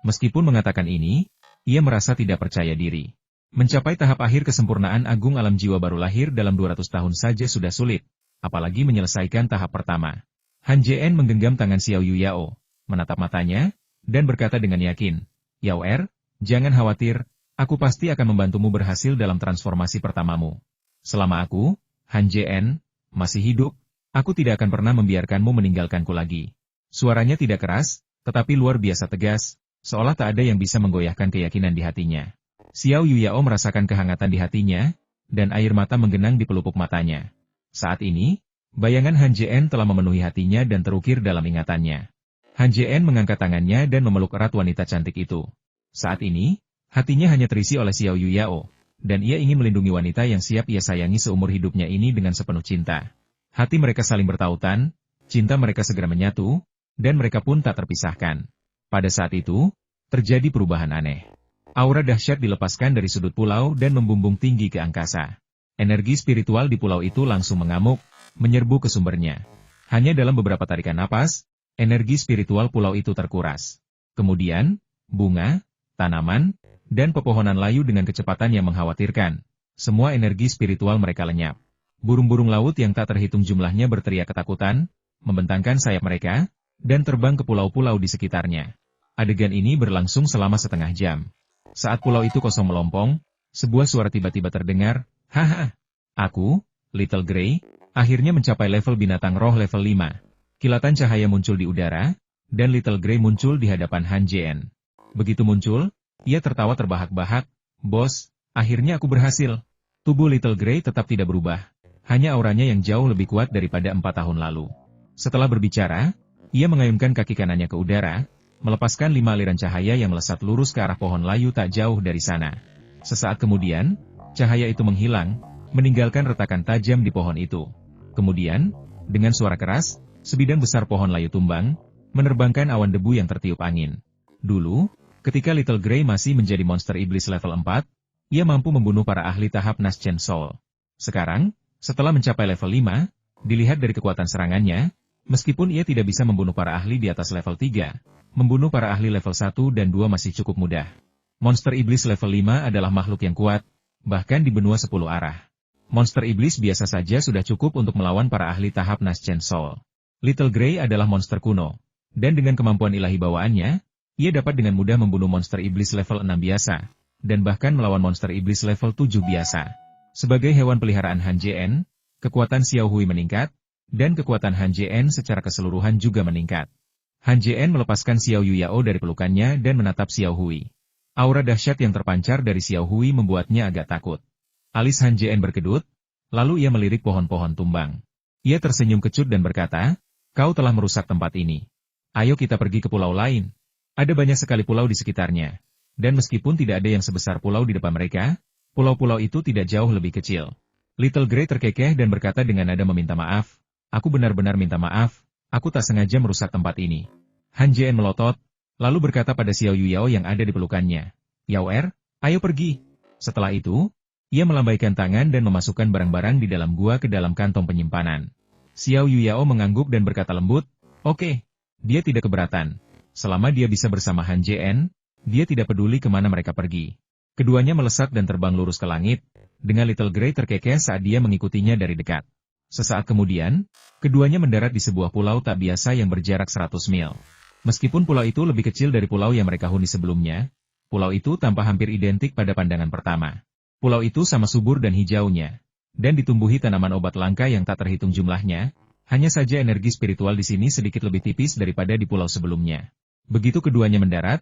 Meskipun mengatakan ini, ia merasa tidak percaya diri. Mencapai tahap akhir kesempurnaan agung alam jiwa baru lahir dalam 200 tahun saja sudah sulit, apalagi menyelesaikan tahap pertama. Han Jien menggenggam tangan Xiao Yuyao, menatap matanya, dan berkata dengan yakin, Yaoer, jangan khawatir, aku pasti akan membantumu berhasil dalam transformasi pertamamu. Selama aku, Han Jien, masih hidup, aku tidak akan pernah membiarkanmu meninggalkanku lagi. Suaranya tidak keras, tetapi luar biasa tegas, seolah tak ada yang bisa menggoyahkan keyakinan di hatinya. Xiao Yuyao merasakan kehangatan di hatinya, dan air mata menggenang di pelupuk matanya. Saat ini, bayangan Han Jien telah memenuhi hatinya dan terukir dalam ingatannya. Han Jien mengangkat tangannya dan memeluk erat wanita cantik itu. Saat ini, hatinya hanya terisi oleh Xiao Yuyao, dan ia ingin melindungi wanita yang siap ia sayangi seumur hidupnya ini dengan sepenuh cinta. Hati mereka saling bertautan, cinta mereka segera menyatu, dan mereka pun tak terpisahkan. Pada saat itu, terjadi perubahan aneh. Aura dahsyat dilepaskan dari sudut pulau dan membumbung tinggi ke angkasa. Energi spiritual di pulau itu langsung mengamuk, menyerbu ke sumbernya. Hanya dalam beberapa tarikan napas, energi spiritual pulau itu terkuras. Kemudian, bunga, tanaman, dan pepohonan layu dengan kecepatan yang mengkhawatirkan. Semua energi spiritual mereka lenyap. Burung-burung laut yang tak terhitung jumlahnya berteriak ketakutan, membentangkan sayap mereka, dan terbang ke pulau-pulau di sekitarnya. Adegan ini berlangsung selama setengah jam. Saat pulau itu kosong melompong, sebuah suara tiba-tiba terdengar, haha, aku, Little Grey, akhirnya mencapai level binatang roh level 5. Kilatan cahaya muncul di udara, dan Little Grey muncul di hadapan Han Jien. Begitu muncul, ia tertawa terbahak-bahak, bos, akhirnya aku berhasil. Tubuh Little Grey tetap tidak berubah, hanya auranya yang jauh lebih kuat daripada 4 tahun lalu. Setelah berbicara, ia mengayunkan kaki kanannya ke udara, melepaskan 5 aliran cahaya yang melesat lurus ke arah pohon layu tak jauh dari sana. Sesaat kemudian, cahaya itu menghilang, meninggalkan retakan tajam di pohon itu. Kemudian, dengan suara keras, sebidang besar pohon layu tumbang, menerbangkan awan debu yang tertiup angin. Dulu, ketika Little Grey masih menjadi monster iblis level 4, ia mampu membunuh para ahli tahap Naschen Soul. Sekarang, setelah mencapai level 5, dilihat dari kekuatan serangannya, meskipun ia tidak bisa membunuh para ahli di atas level 3, membunuh para ahli level 1 dan 2 masih cukup mudah. Monster iblis level 5 adalah makhluk yang kuat, bahkan di benua 10 arah. Monster iblis biasa saja sudah cukup untuk melawan para ahli tahap Naschen Soul. Little Grey adalah monster kuno, dan dengan kemampuan ilahi bawaannya, ia dapat dengan mudah membunuh monster iblis level 6 biasa, dan bahkan melawan monster iblis level 7 biasa. Sebagai hewan peliharaan Han Jien, kekuatan Xiao Hui meningkat, dan kekuatan Han Jian secara keseluruhan juga meningkat. Han Jian melepaskan Xiao Yuyao dari pelukannya dan menatap Xiao Hui. Aura dahsyat yang terpancar dari Xiao Hui membuatnya agak takut. Alis Han Jian berkedut, lalu ia melirik pohon-pohon tumbang. Ia tersenyum kecut dan berkata, "Kau telah merusak tempat ini. Ayo kita pergi ke pulau lain. Ada banyak sekali pulau di sekitarnya. Dan meskipun tidak ada yang sebesar pulau di depan mereka, pulau-pulau itu tidak jauh lebih kecil." Little Grey terkekeh dan berkata dengan nada meminta maaf, "Aku benar-benar minta maaf, aku tak sengaja merusak tempat ini." Han Jian melotot, lalu berkata pada Xiao Yuyao yang ada di pelukannya, "Yao ayo pergi." Setelah itu, ia melambaikan tangan dan memasukkan barang-barang di dalam gua ke dalam kantong penyimpanan. Xiao Yuyao mengangguk dan berkata lembut, "Oke." Dia tidak keberatan. Selama dia bisa bersama Han Jian, dia tidak peduli kemana mereka pergi. Keduanya melesat dan terbang lurus ke langit, dengan Little Grey terkekeh saat dia mengikutinya dari dekat. Sesaat kemudian, keduanya mendarat di sebuah pulau tak biasa yang berjarak 100 mil. Meskipun pulau itu lebih kecil dari pulau yang mereka huni sebelumnya, pulau itu tampak hampir identik pada pandangan pertama. Pulau itu sama subur dan hijaunya, dan ditumbuhi tanaman obat langka yang tak terhitung jumlahnya, hanya saja energi spiritual di sini sedikit lebih tipis daripada di pulau sebelumnya. Begitu keduanya mendarat,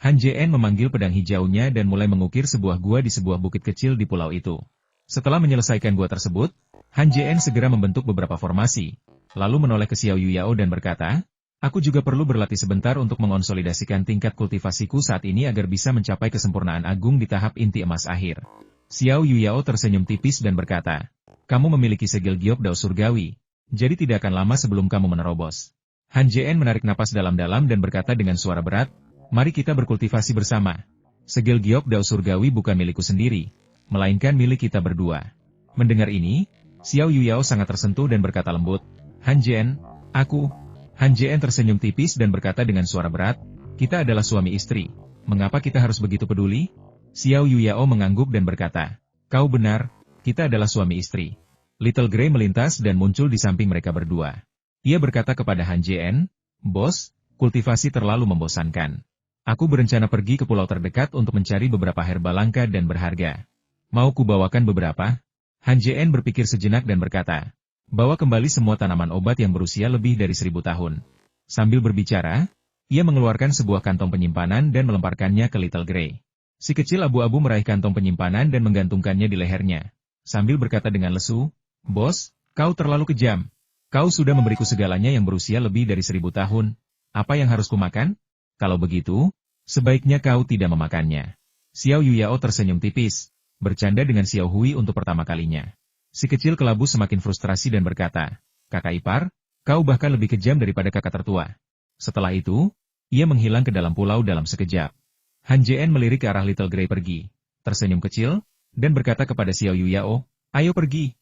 Han Jian memanggil pedang hijaunya dan mulai mengukir sebuah gua di sebuah bukit kecil di pulau itu. Setelah menyelesaikan gua tersebut, Han Jian segera membentuk beberapa formasi, lalu menoleh ke Xiao Yuyao dan berkata, "Aku juga perlu berlatih sebentar untuk mengonsolidasikan tingkat kultivasiku saat ini agar bisa mencapai kesempurnaan agung di tahap inti emas akhir." Xiao Yuyao tersenyum tipis dan berkata, "Kamu memiliki segel giok dao surgawi, jadi tidak akan lama sebelum kamu menerobos." Han Jian menarik napas dalam-dalam dan berkata dengan suara berat, "Mari kita berkultivasi bersama. Segel giok dao surgawi bukan milikku sendiri, melainkan milik kita berdua." Mendengar ini, Xiao Yuyao sangat tersentuh dan berkata lembut, "Han Jian, aku..." Han Jian tersenyum tipis dan berkata dengan suara berat, "Kita adalah suami istri. Mengapa kita harus begitu peduli?" Xiao Yuyao mengangguk dan berkata, "Kau benar, kita adalah suami istri." Little Grey melintas dan muncul di samping mereka berdua. Ia berkata kepada Han Jian, "Bos, kultivasi terlalu membosankan. Aku berencana pergi ke pulau terdekat untuk mencari beberapa herba langka dan berharga. Mau kubawakan beberapa?" Han Jian berpikir sejenak dan berkata, "Bawa kembali semua tanaman obat yang berusia lebih dari 1000 tahun." Sambil berbicara, ia mengeluarkan sebuah kantong penyimpanan dan melemparkannya ke Little Grey. Si kecil abu-abu meraih kantong penyimpanan dan menggantungkannya di lehernya, sambil berkata dengan lesu, "Bos, kau terlalu kejam. Kau sudah memberiku segalanya yang berusia lebih dari 1000 tahun. Apa yang harus kumakan? Kalau begitu, sebaiknya kau tidak memakannya." Xiao Yuyao tersenyum tipis, bercanda dengan Xiao Hui untuk pertama kalinya. Si kecil kelabu semakin frustrasi dan berkata, "Kakak ipar, kau bahkan lebih kejam daripada kakak tertua." Setelah itu, ia menghilang ke dalam pulau dalam sekejap. Han Jian melirik ke arah Little Grey pergi, tersenyum kecil, dan berkata kepada Xiao Yuyao, "Ayo pergi."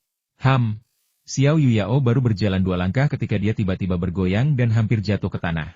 Xiao Yuyao baru berjalan 2 langkah ketika dia tiba-tiba bergoyang dan hampir jatuh ke tanah.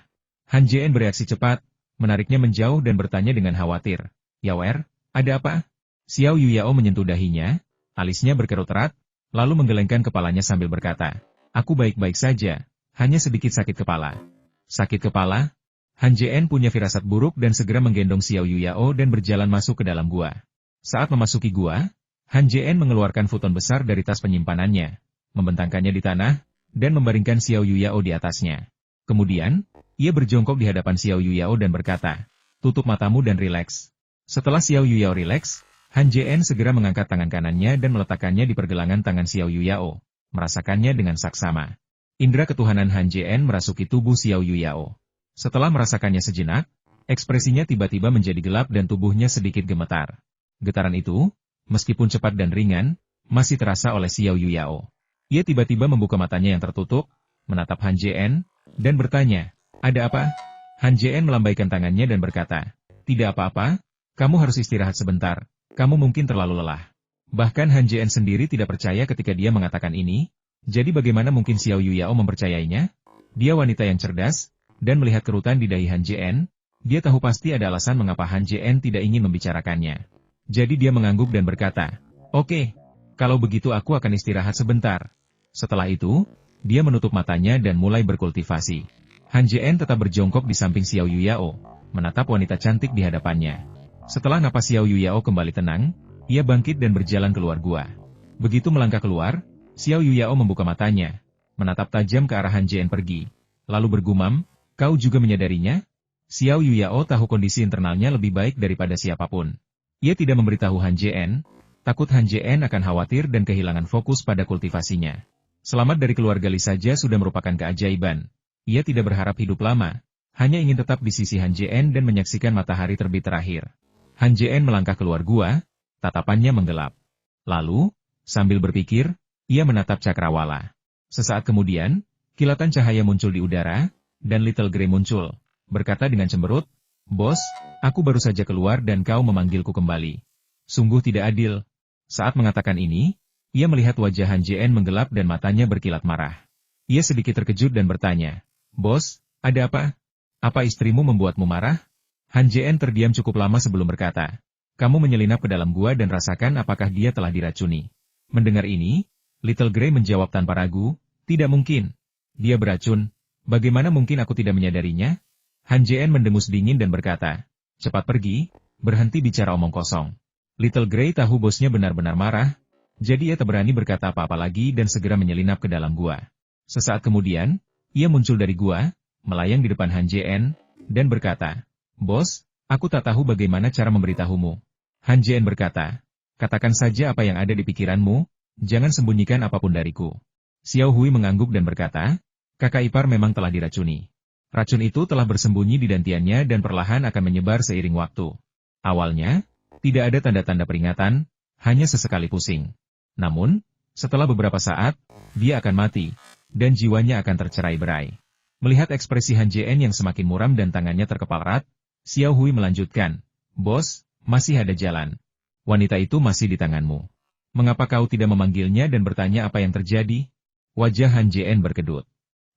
Han Jian bereaksi cepat, menariknya menjauh dan bertanya dengan khawatir, "Yao ada apa?" Xiao Yuyao menyentuh dahinya, alisnya berkerut erat, lalu menggelengkan kepalanya sambil berkata, "Aku baik-baik saja, hanya sedikit sakit kepala." Sakit kepala? Han Jian punya firasat buruk dan segera menggendong Xiao Yuyao dan berjalan masuk ke dalam gua. Saat memasuki gua, Han Jian mengeluarkan futon besar dari tas penyimpanannya, membentangkannya di tanah, dan membaringkan Xiao Yuyao di atasnya. Kemudian, ia berjongkok di hadapan Xiao Yuyao dan berkata, "Tutup matamu dan rileks." Setelah Xiao Yuyao rileks, Han Jian segera mengangkat tangan kanannya dan meletakkannya di pergelangan tangan Xiao Yuyao, merasakannya dengan saksama. Indra ketuhanan Han Jian merasuki tubuh Xiao Yuyao. Setelah merasakannya sejenak, ekspresinya tiba-tiba menjadi gelap dan tubuhnya sedikit gemetar. Getaran itu, meskipun cepat dan ringan, masih terasa oleh Xiao Yuyao. Ia tiba-tiba membuka matanya yang tertutup, menatap Han Jian, dan bertanya, "Ada apa?" Han Jian melambaikan tangannya dan berkata, "Tidak apa-apa, kamu harus istirahat sebentar, kamu mungkin terlalu lelah." Bahkan Han Jian sendiri tidak percaya ketika dia mengatakan ini, jadi bagaimana mungkin Xiao Yuyao mempercayainya? Dia wanita yang cerdas, dan melihat kerutan di dahi Han Jian, dia tahu pasti ada alasan mengapa Han Jian tidak ingin membicarakannya. Jadi dia mengangguk dan berkata, "Oke, kalau begitu aku akan istirahat sebentar." Setelah itu, dia menutup matanya dan mulai berkultivasi. Han Jian tetap berjongkok di samping Xiao Yuyao, menatap wanita cantik di hadapannya. Setelah napas Xiao Yuyao kembali tenang, ia bangkit dan berjalan keluar gua. Begitu melangkah keluar, Xiao Yuyao membuka matanya, menatap tajam ke arah Han Jian pergi. Lalu bergumam, kau juga menyadarinya? Xiao Yuyao tahu kondisi internalnya lebih baik daripada siapapun. Ia tidak memberitahu Han Jian, takut Han Jian akan khawatir dan kehilangan fokus pada kultivasinya. Selamat dari keluarga Li saja sudah merupakan keajaiban. Ia tidak berharap hidup lama, hanya ingin tetap di sisi Han Jian dan menyaksikan matahari terbit terakhir. Han Jian melangkah keluar gua, tatapannya menggelap. Lalu, sambil berpikir, ia menatap cakrawala. Sesaat kemudian, kilatan cahaya muncul di udara, dan Little Grey muncul, berkata dengan cemberut, "Bos, aku baru saja keluar dan kau memanggilku kembali. Sungguh tidak adil." Saat mengatakan ini, ia melihat wajah Han Jian menggelap dan matanya berkilat marah. Ia sedikit terkejut dan bertanya, "Bos, ada apa? Apa istrimu membuatmu marah?" Han Jian terdiam cukup lama sebelum berkata, "Kamu menyelinap ke dalam gua dan rasakan apakah dia telah diracuni." Mendengar ini, Little Grey menjawab tanpa ragu, "Tidak mungkin. Dia beracun. Bagaimana mungkin aku tidak menyadarinya?" Han Jian mendengus dingin dan berkata, "Cepat pergi, berhenti bicara omong kosong." Little Grey tahu bosnya benar-benar marah, jadi ia tak berani berkata apa-apa lagi dan segera menyelinap ke dalam gua. Sesaat kemudian, ia muncul dari gua, melayang di depan Han Jian, dan berkata, "Bos, aku tak tahu bagaimana cara memberitahumu." Han Jian berkata, "Katakan saja apa yang ada di pikiranmu, jangan sembunyikan apapun dariku." Xiao Hui mengangguk dan berkata, "Kakak ipar memang telah diracuni. Racun itu telah bersembunyi di dantiannya dan perlahan akan menyebar seiring waktu. Awalnya, tidak ada tanda-tanda peringatan, hanya sesekali pusing. Namun, setelah beberapa saat, dia akan mati, dan jiwanya akan tercerai-berai." Melihat ekspresi Han Jian yang semakin muram dan tangannya terkepal erat, Xiao Hui melanjutkan, "Bos, masih ada jalan. Wanita itu masih di tanganmu. Mengapa kau tidak memanggilnya dan bertanya apa yang terjadi?" Wajah Han Jian berkedut.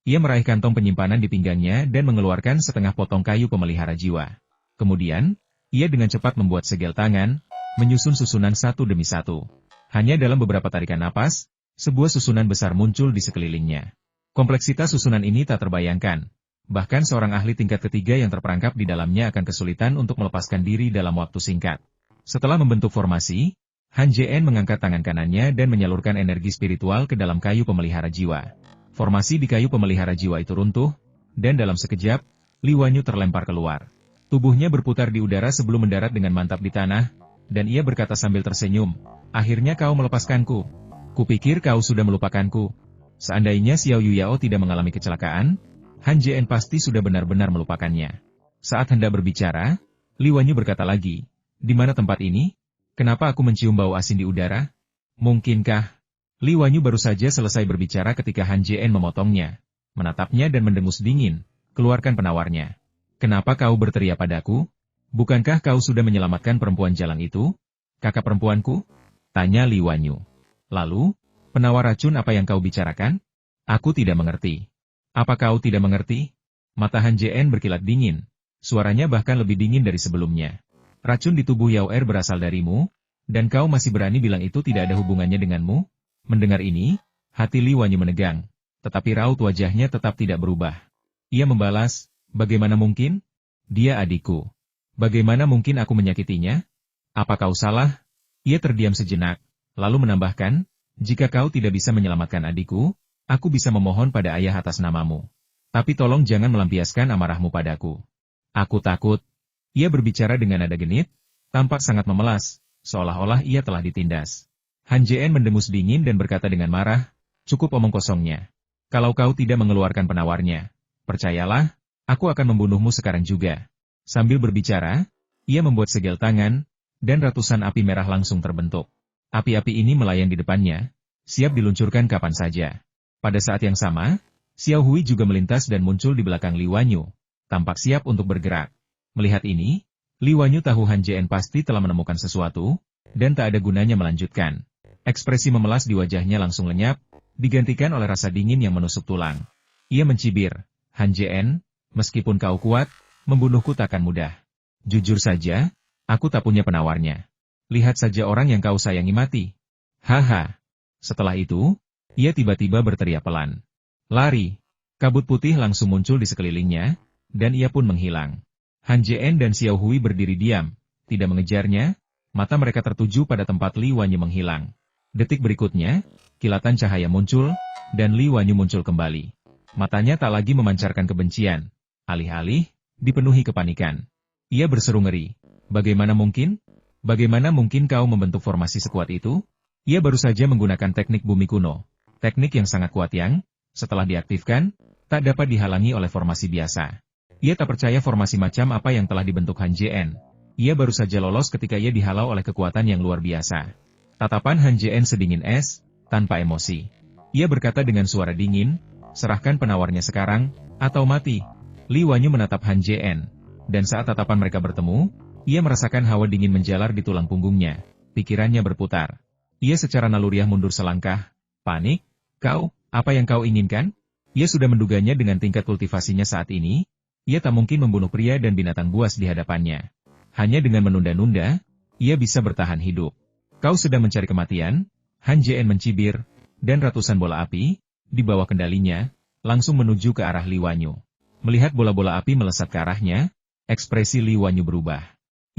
Ia meraih kantong penyimpanan di pinggangnya dan mengeluarkan setengah potong kayu pemelihara jiwa. Kemudian, ia dengan cepat membuat segel tangan, menyusun susunan satu demi satu. Hanya dalam beberapa tarikan napas, sebuah susunan besar muncul di sekelilingnya. Kompleksitas susunan ini tak terbayangkan. Bahkan seorang ahli tingkat ketiga yang terperangkap di dalamnya akan kesulitan untuk melepaskan diri dalam waktu singkat. Setelah membentuk formasi, Han Jian mengangkat tangan kanannya dan menyalurkan energi spiritual ke dalam kayu pemelihara jiwa. Formasi di kayu pemelihara jiwa itu runtuh, dan dalam sekejap, Li Wanyu terlempar keluar. Tubuhnya berputar di udara sebelum mendarat dengan mantap di tanah, dan ia berkata sambil tersenyum, "Akhirnya kau melepaskanku. Kupikir kau sudah melupakanku." Seandainya Xiao Yuyao tidak mengalami kecelakaan, Han Jian pasti sudah benar-benar melupakannya. Saat hendak berbicara, Li Wanyu berkata lagi, "Di mana tempat ini? Kenapa aku mencium bau asin di udara? Mungkinkah?" Li Wanyu baru saja selesai berbicara ketika Han Jian memotongnya, menatapnya dan mendengus dingin, "Keluarkan penawarnya. Kenapa kau berteriak padaku? Bukankah kau sudah menyelamatkan perempuan jalang itu? Kakak perempuanku?" tanya Li Wanyu. "Lalu, penawar racun apa yang kau bicarakan? Aku tidak mengerti." "Apa kau tidak mengerti?" Mata Han Jian berkilat dingin. Suaranya bahkan lebih dingin dari sebelumnya. "Racun di tubuh Yao Er berasal darimu, dan kau masih berani bilang itu tidak ada hubungannya denganmu?" Mendengar ini, hati Li Wanyu menegang, tetapi raut wajahnya tetap tidak berubah. Ia membalas, "Bagaimana mungkin? Dia adikku. Bagaimana mungkin aku menyakitinya? Apa kau salah?" Ia terdiam sejenak, lalu menambahkan, "Jika kau tidak bisa menyelamatkan adikku, aku bisa memohon pada ayah atas namamu. Tapi tolong jangan melampiaskan amarahmu padaku. Aku takut." Ia berbicara dengan nada genit, tampak sangat memelas, seolah-olah ia telah ditindas. Han Jian mendengus dingin dan berkata dengan marah, "Cukup omong kosongnya. Kalau kau tidak mengeluarkan penawarnya, percayalah, aku akan membunuhmu sekarang juga." Sambil berbicara, ia membuat segel tangan, dan ratusan api merah langsung terbentuk. Api-api ini melayang di depannya, siap diluncurkan kapan saja. Pada saat yang sama, Xiao Hui juga melintas dan muncul di belakang Li Wanyu, tampak siap untuk bergerak. Melihat ini, Li Wanyu tahu Han Jian pasti telah menemukan sesuatu, dan tak ada gunanya melanjutkan. Ekspresi memelas di wajahnya langsung lenyap, digantikan oleh rasa dingin yang menusuk tulang. Ia mencibir, "Han Jian, meskipun kau kuat, membunuhku takkan mudah. Jujur saja, aku tak punya penawarnya. Lihat saja orang yang kau sayangi mati." Haha. Setelah itu, ia tiba-tiba berteriak pelan. "Lari!" Kabut putih langsung muncul di sekelilingnya, dan ia pun menghilang. Han Jian dan Xiao Hui berdiri diam, tidak mengejarnya, mata mereka tertuju pada tempat Li Wanyu menghilang. Detik berikutnya, kilatan cahaya muncul, dan Li Wanyu muncul kembali. Matanya tak lagi memancarkan kebencian. Alih-alih, dipenuhi kepanikan. Ia berseru ngeri. Bagaimana mungkin? Bagaimana mungkin kau membentuk formasi sekuat itu? Ia baru saja menggunakan teknik bumi kuno. Teknik yang sangat kuat yang, setelah diaktifkan, tak dapat dihalangi oleh formasi biasa. Ia tak percaya formasi macam apa yang telah dibentuk Han Jien. Ia baru saja lolos ketika ia dihalau oleh kekuatan yang luar biasa. Tatapan Han Jien sedingin es, tanpa emosi. Ia berkata dengan suara dingin, serahkan penawarnya sekarang, atau mati. Li Wanyu menatap Han Jien. Dan saat tatapan mereka bertemu, ia merasakan hawa dingin menjalar di tulang punggungnya. Pikirannya berputar. Ia secara naluriah mundur selangkah. Panik? Kau, apa yang kau inginkan? Ia sudah menduganya dengan tingkat kultivasinya saat ini. Ia tak mungkin membunuh pria dan binatang buas di hadapannya. Hanya dengan menunda-nunda, ia bisa bertahan hidup. Kau sedang mencari kematian? Han Jien mencibir, dan ratusan bola api, di bawah kendalinya, langsung menuju ke arah Li Wanyu. Melihat bola-bola api melesat ke arahnya, ekspresi Li Wanyu berubah.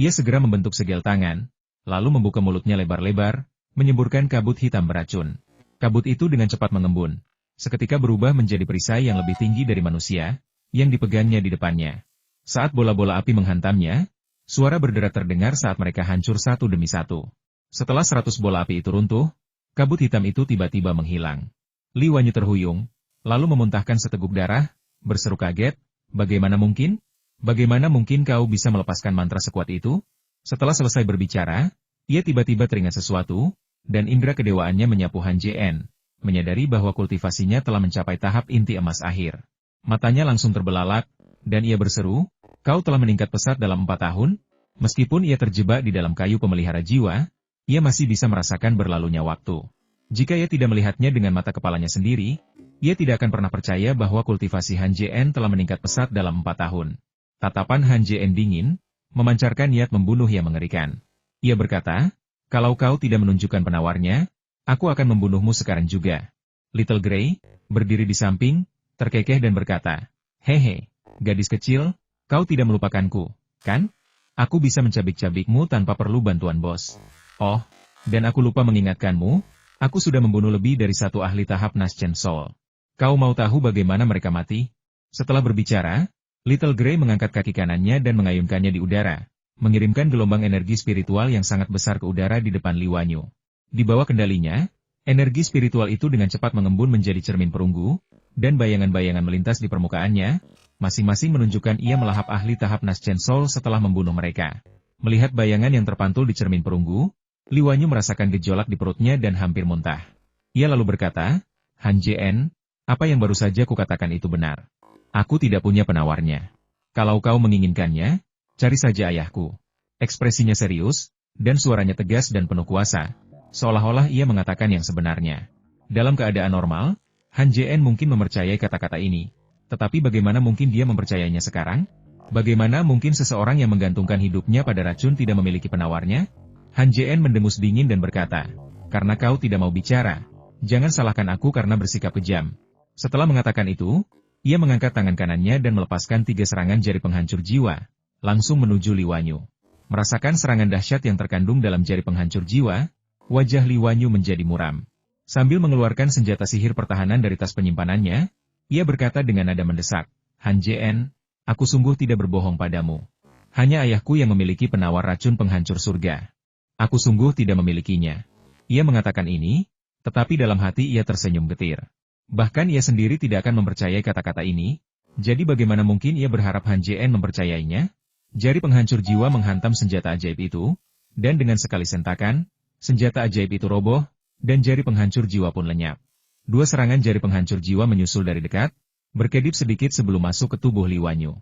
Ia segera membentuk segel tangan, lalu membuka mulutnya lebar-lebar, menyemburkan kabut hitam beracun. Kabut itu dengan cepat mengembun. Seketika berubah menjadi perisai yang lebih tinggi dari manusia, yang dipegangnya di depannya. Saat bola-bola api menghantamnya, suara berderak terdengar saat mereka hancur satu demi satu. Setelah 100 bola api itu runtuh, kabut hitam itu tiba-tiba menghilang. Li Wanyu terhuyung, lalu memuntahkan seteguk darah, berseru kaget, bagaimana mungkin? Bagaimana mungkin kau bisa melepaskan mantra sekuat itu? Setelah selesai berbicara, ia tiba-tiba teringat sesuatu, dan indera kedewaannya menyapu Han Jien, menyadari bahwa kultivasinya telah mencapai tahap inti emas akhir. Matanya langsung terbelalak, dan ia berseru, kau telah meningkat pesat dalam 4 tahun? Meskipun ia terjebak di dalam kayu pemelihara jiwa, ia masih bisa merasakan berlalunya waktu. Jika ia tidak melihatnya dengan mata kepalanya sendiri, ia tidak akan pernah percaya bahwa kultivasi Han Jien telah meningkat pesat dalam 4 tahun. Tatapan Han Jien dingin, memancarkan niat membunuh yang mengerikan. Ia berkata, kalau kau tidak menunjukkan penawarnya, aku akan membunuhmu sekarang juga. Little Grey, berdiri di samping, terkekeh dan berkata, hehe, gadis kecil, kau tidak melupakanku, kan? Aku bisa mencabik-cabikmu tanpa perlu bantuan bos. Oh, dan aku lupa mengingatkanmu, aku sudah membunuh lebih dari 1 ahli tahap Naschen Soul. Kau mau tahu bagaimana mereka mati? Setelah berbicara, Little Grey mengangkat kaki kanannya dan mengayunkannya di udara, mengirimkan gelombang energi spiritual yang sangat besar ke udara di depan Li Wanyu. Di bawah kendalinya, energi spiritual itu dengan cepat mengembun menjadi cermin perunggu, dan bayangan-bayangan melintas di permukaannya, masing-masing menunjukkan ia melahap ahli tahap Naschen Soul setelah membunuh mereka. Melihat bayangan yang terpantul di cermin perunggu, Li Wanyu merasakan gejolak di perutnya dan hampir muntah. Ia lalu berkata, Han Jien, apa yang baru saja kukatakan itu benar. Aku tidak punya penawarnya. Kalau kau menginginkannya, cari saja ayahku. Ekspresinya serius, dan suaranya tegas dan penuh kuasa, seolah-olah ia mengatakan yang sebenarnya. Dalam keadaan normal, Han Jien mungkin mempercayai kata-kata ini, tetapi bagaimana mungkin dia mempercayainya sekarang? Bagaimana mungkin seseorang yang menggantungkan hidupnya pada racun tidak memiliki penawarnya? Han Jien mendengus dingin dan berkata, karena kau tidak mau bicara, jangan salahkan aku karena bersikap kejam. Setelah mengatakan itu, ia mengangkat tangan kanannya dan melepaskan 3 serangan jari penghancur jiwa, langsung menuju Li Wanyu. Merasakan serangan dahsyat yang terkandung dalam jari penghancur jiwa, wajah Li Wanyu menjadi muram. Sambil mengeluarkan senjata sihir pertahanan dari tas penyimpanannya, ia berkata dengan nada mendesak, Han Jien, aku sungguh tidak berbohong padamu. Hanya ayahku yang memiliki penawar racun penghancur surga. Aku sungguh tidak memilikinya. Ia mengatakan ini, tetapi dalam hati ia tersenyum getir. Bahkan ia sendiri tidak akan mempercayai kata-kata ini, jadi bagaimana mungkin ia berharap Han Jien mempercayainya? Jari penghancur jiwa menghantam senjata ajaib itu, dan dengan sekali sentakan, senjata ajaib itu roboh, dan jari penghancur jiwa pun lenyap. 2 serangan jari penghancur jiwa menyusul dari dekat, berkedip sedikit sebelum masuk ke tubuh Li Wanyu.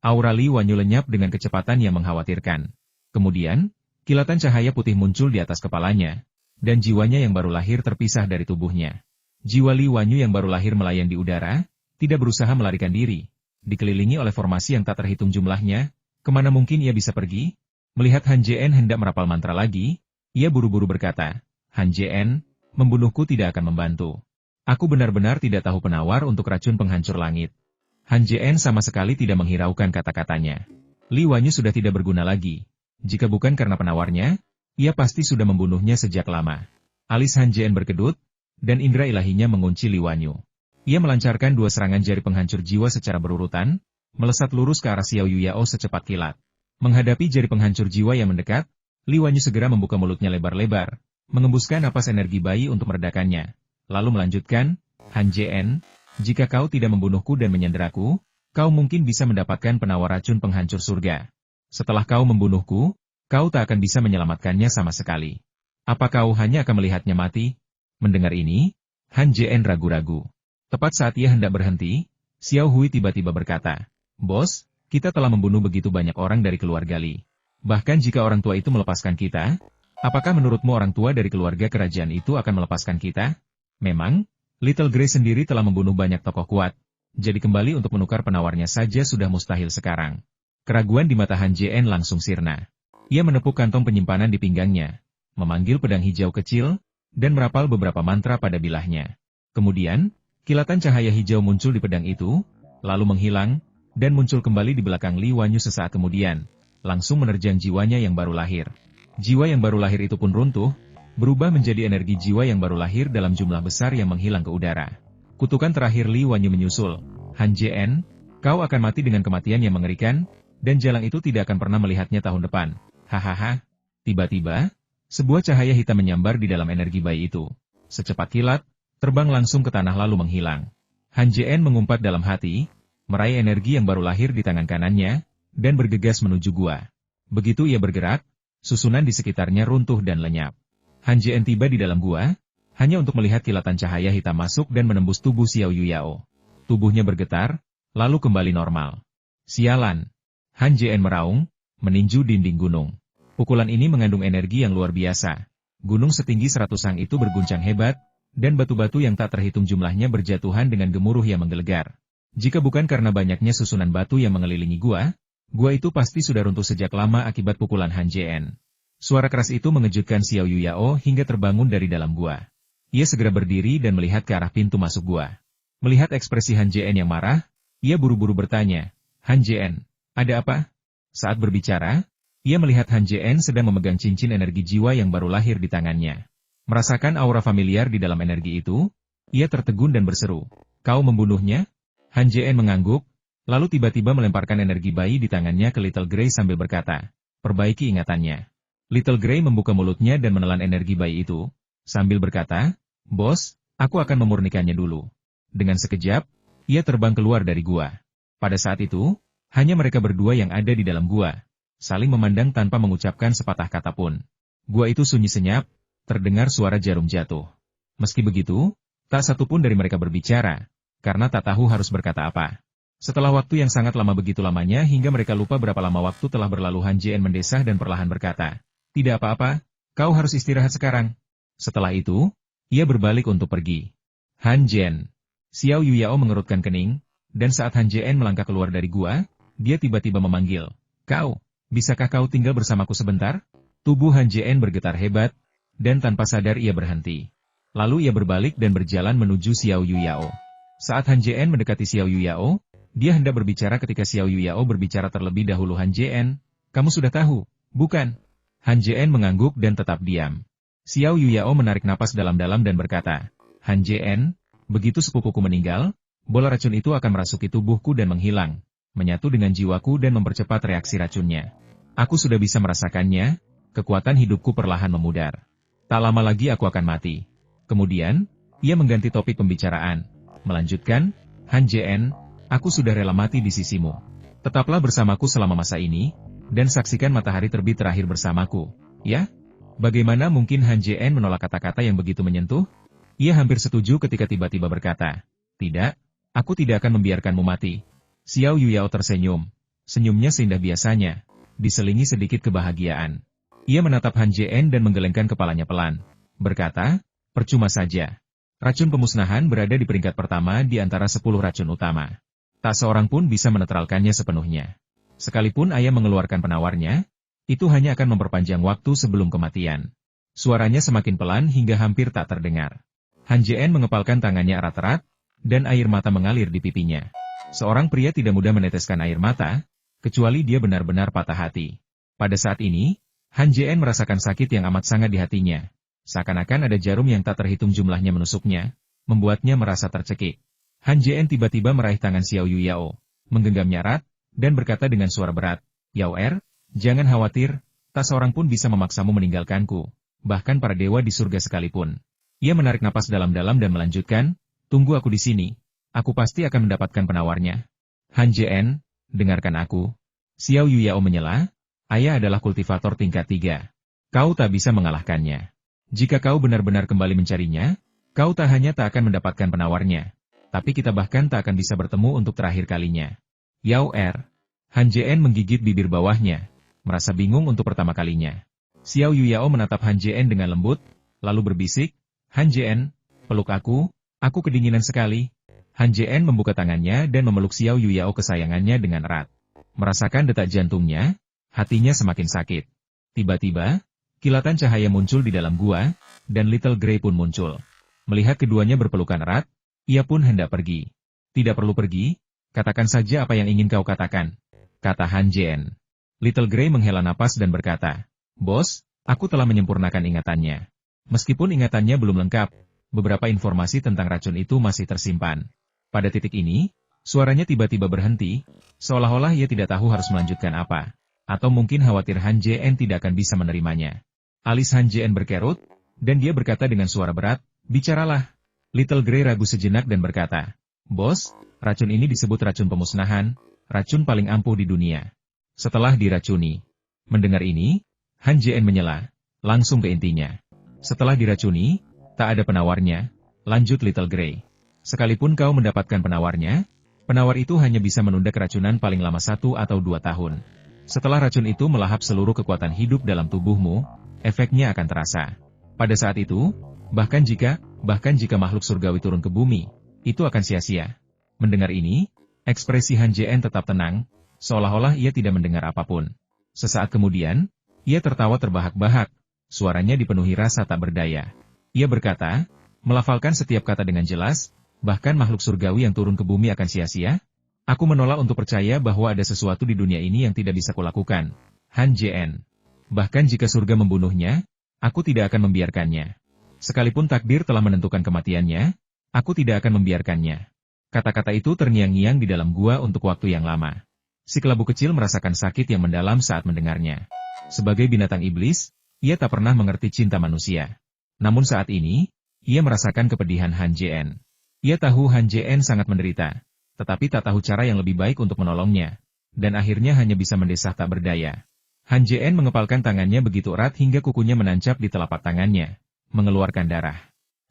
Aura Li Wanyu lenyap dengan kecepatan yang mengkhawatirkan. Kemudian, kilatan cahaya putih muncul di atas kepalanya, dan jiwanya yang baru lahir terpisah dari tubuhnya. Jiwa Li Wanyu yang baru lahir melayang di udara, tidak berusaha melarikan diri. Dikelilingi oleh formasi yang tak terhitung jumlahnya, kemana mungkin ia bisa pergi? Melihat Han Jien hendak merapal mantra lagi, ia buru-buru berkata, Han Jien, membunuhku tidak akan membantu. Aku benar-benar tidak tahu penawar untuk racun penghancur langit. Han Jien sama sekali tidak menghiraukan kata-katanya. Li Wanyu sudah tidak berguna lagi. Jika bukan karena penawarnya, ia pasti sudah membunuhnya sejak lama. Alis Han Jien berkedut, dan indera ilahinya mengunci Li Wanyu. Ia melancarkan 2 serangan jari penghancur jiwa secara berurutan, melesat lurus ke arah Xiao Yuyao secepat kilat. Menghadapi jari penghancur jiwa yang mendekat, Li Wanyu segera membuka mulutnya lebar-lebar, mengembuskan napas energi bayi untuk meredakannya. Lalu melanjutkan, Han Jien, jika kau tidak membunuhku dan menyanderaku, kau mungkin bisa mendapatkan penawar racun penghancur surga. Setelah kau membunuhku, kau tak akan bisa menyelamatkannya sama sekali. Apa kau hanya akan melihatnya mati? Mendengar ini, Han Jien ragu-ragu. Tepat saat ia hendak berhenti, Xiao Hui tiba-tiba berkata, "Bos, kita telah membunuh begitu banyak orang dari keluarga Li. Bahkan jika orang tua itu melepaskan kita, apakah menurutmu orang tua dari keluarga kerajaan itu akan melepaskan kita? Memang, Little Grey sendiri telah membunuh banyak tokoh kuat, jadi kembali untuk menukar penawarnya saja sudah mustahil sekarang." Keraguan di mata Han Jien langsung sirna. Ia menepuk kantong penyimpanan di pinggangnya, memanggil pedang hijau kecil, dan merapal beberapa mantra pada bilahnya. Kemudian, kilatan cahaya hijau muncul di pedang itu, lalu menghilang, dan muncul kembali di belakang Li Wanyu sesaat kemudian, langsung menerjang jiwanya yang baru lahir. Jiwa yang baru lahir itu pun runtuh, berubah menjadi energi jiwa yang baru lahir dalam jumlah besar yang menghilang ke udara. Kutukan terakhir Li Wanyu menyusul, Han Jien, kau akan mati dengan kematian yang mengerikan, dan jalang itu tidak akan pernah melihatnya tahun depan. Hahaha. Tiba-tiba, sebuah cahaya hitam menyambar di dalam energi bayi itu. Secepat kilat, terbang langsung ke tanah lalu menghilang. Han Jien mengumpat dalam hati, meraih energi yang baru lahir di tangan kanannya, dan bergegas menuju gua. Begitu ia bergerak, susunan di sekitarnya runtuh dan lenyap. Han Jien tiba di dalam gua, hanya untuk melihat kilatan cahaya hitam masuk dan menembus tubuh Xiao Yuyao. Tubuhnya bergetar, lalu kembali normal. Sialan! Han Jien meraung, meninju dinding gunung. Pukulan ini mengandung energi yang luar biasa. Gunung setinggi 100 sang itu berguncang hebat, dan batu-batu yang tak terhitung jumlahnya berjatuhan dengan gemuruh yang menggelegar. Jika bukan karena banyaknya susunan batu yang mengelilingi gua itu pasti sudah runtuh sejak lama akibat pukulan Han Jien. Suara keras itu mengejutkan Xiao Yuyao hingga terbangun dari dalam gua. Ia segera berdiri dan melihat ke arah pintu masuk gua. Melihat ekspresi Han Jien yang marah, ia buru-buru bertanya, "Han Jien, ada apa?" Saat berbicara, ia melihat Han Jien sedang memegang cincin energi jiwa yang baru lahir di tangannya. Merasakan aura familiar di dalam energi itu, ia tertegun dan berseru, "Kau membunuhnya?" Han Jien mengangguk, lalu tiba-tiba melemparkan energi bayi di tangannya ke Little Grey sambil berkata, "Perbaiki ingatannya." Little Grey membuka mulutnya dan menelan energi bayi itu, sambil berkata, "Bos, aku akan memurnikannya dulu." Dengan sekejap, ia terbang keluar dari gua. Pada saat itu, hanya mereka berdua yang ada di dalam gua, saling memandang tanpa mengucapkan sepatah kata pun. Gua itu sunyi senyap, terdengar suara jarum jatuh. Meski begitu, tak satu pun dari mereka berbicara, karena tak tahu harus berkata apa. Setelah waktu yang sangat lama begitu lamanya hingga mereka lupa berapa lama waktu telah berlalu, Han Jien mendesah dan perlahan berkata, "Tidak apa-apa, kau harus istirahat sekarang." Setelah itu, ia berbalik untuk pergi. Han Jien. Xiao Yuyao mengerutkan kening, dan saat Han Jien melangkah keluar dari gua, dia tiba-tiba memanggil, "Kau, bisakah kau tinggal bersamaku sebentar?" Tubuh Han Jien bergetar hebat, dan tanpa sadar ia berhenti. Lalu ia berbalik dan berjalan menuju Xiao Yuyao. Saat Han Jien mendekati Xiao Yuyao, dia hendak berbicara ketika Xiao Yuyao berbicara terlebih dahulu. "Han Jien, kamu sudah tahu, bukan?" Han Jien mengangguk dan tetap diam. Xiao Yuyao menarik napas dalam-dalam dan berkata, "Han Jien, begitu sepupuku meninggal, bola racun itu akan merasuki tubuhku dan menghilang, menyatu dengan jiwaku dan mempercepat reaksi racunnya. Aku sudah bisa merasakannya, kekuatan hidupku perlahan memudar. Tak lama lagi aku akan mati." Kemudian, ia mengganti topik pembicaraan, melanjutkan, "Han Jien, aku sudah rela mati di sisimu. Tetaplah bersamaku selama masa ini, dan saksikan matahari terbit terakhir bersamaku, ya?" Bagaimana mungkin Han Jien menolak kata-kata yang begitu menyentuh? Ia hampir setuju ketika tiba-tiba berkata, "Tidak, aku tidak akan membiarkanmu mati." Xiao Yuyao tersenyum. Senyumnya seindah biasanya, diselingi sedikit kebahagiaan. Ia menatap Han Jien dan menggelengkan kepalanya pelan, berkata, "Percuma saja. Racun pemusnahan berada di peringkat pertama di antara 10 racun utama. Tak seorang pun bisa menetralkannya sepenuhnya. Sekalipun ayah mengeluarkan penawarnya, itu hanya akan memperpanjang waktu sebelum kematian." Suaranya semakin pelan hingga hampir tak terdengar. Han Jien mengepalkan tangannya erat-erat, dan air mata mengalir di pipinya. Seorang pria tidak mudah meneteskan air mata, kecuali dia benar-benar patah hati. Pada saat ini, Han Jien merasakan sakit yang amat sangat di hatinya. Seakan-akan ada jarum yang tak terhitung jumlahnya menusuknya, membuatnya merasa tercekik. Han Jien tiba-tiba meraih tangan Xiao Yuyao, menggenggamnya erat, dan berkata dengan suara berat, "Yao Er, jangan khawatir, tak seorang pun bisa memaksamu meninggalkanku, bahkan para dewa di surga sekalipun." Ia menarik napas dalam-dalam dan melanjutkan, "Tunggu aku di sini, aku pasti akan mendapatkan penawarnya." Han Jien, dengarkan aku. Xiao Yuyao menyela, "Ayah adalah kultivator tingkat 3. Kau tak bisa mengalahkannya. Jika kau benar-benar kembali mencarinya, kau tak hanya tak akan mendapatkan penawarnya, tapi kita bahkan tak akan bisa bertemu untuk terakhir kalinya." Yao Er. Han Jien menggigit bibir bawahnya, merasa bingung untuk pertama kalinya. Xiao Yuyao menatap Han Jien dengan lembut, lalu berbisik, "Han Jien, peluk aku kedinginan sekali." Han Jien membuka tangannya dan memeluk Xiao Yuyao kesayangannya dengan erat. Merasakan detak jantungnya, hatinya semakin sakit. Tiba-tiba, kilatan cahaya muncul di dalam gua, dan Little Grey pun muncul. Melihat keduanya berpelukan erat, ia pun hendak pergi. "Tidak perlu pergi, katakan saja apa yang ingin kau katakan," kata Han Jien. Little Grey menghela napas dan berkata, "Bos, aku telah menyempurnakan ingatannya. Meskipun ingatannya belum lengkap, beberapa informasi tentang racun itu masih tersimpan." Pada titik ini, suaranya tiba-tiba berhenti, seolah-olah ia tidak tahu harus melanjutkan apa. Atau mungkin khawatir Han Jien tidak akan bisa menerimanya. Alis Han Jien berkerut, dan dia berkata dengan suara berat, "Bicaralah." Little Grey ragu sejenak dan berkata, "Bos, racun ini disebut racun pemusnahan, racun paling ampuh di dunia. Setelah diracuni." Mendengar ini, Han Jien menyela, langsung ke intinya. "Setelah diracuni, tak ada penawarnya," lanjut Little Grey. "Sekalipun kau mendapatkan penawarnya, penawar itu hanya bisa menunda keracunan paling lama 1 atau 2 tahun. Setelah racun itu melahap seluruh kekuatan hidup dalam tubuhmu, efeknya akan terasa. Pada saat itu, bahkan jika makhluk surgawi turun ke bumi, itu akan sia-sia." Mendengar ini, ekspresi Han Jien tetap tenang, seolah-olah ia tidak mendengar apapun. Sesaat kemudian, ia tertawa terbahak-bahak, suaranya dipenuhi rasa tak berdaya. Ia berkata, melafalkan setiap kata dengan jelas, "Bahkan makhluk surgawi yang turun ke bumi akan sia-sia? Aku menolak untuk percaya bahwa ada sesuatu di dunia ini yang tidak bisa kulakukan. Han Jien. Bahkan jika surga membunuhnya, aku tidak akan membiarkannya. Sekalipun takdir telah menentukan kematiannya, aku tidak akan membiarkannya." Kata-kata itu terngiang-ngiang di dalam gua untuk waktu yang lama. Si kelabu kecil merasakan sakit yang mendalam saat mendengarnya. Sebagai binatang iblis, ia tak pernah mengerti cinta manusia. Namun saat ini, ia merasakan kepedihan Han Jien. Ia tahu Han Jien sangat menderita, tetapi tak tahu cara yang lebih baik untuk menolongnya, dan akhirnya hanya bisa mendesah tak berdaya. Han Jien mengepalkan tangannya begitu erat hingga kukunya menancap di telapak tangannya, mengeluarkan darah.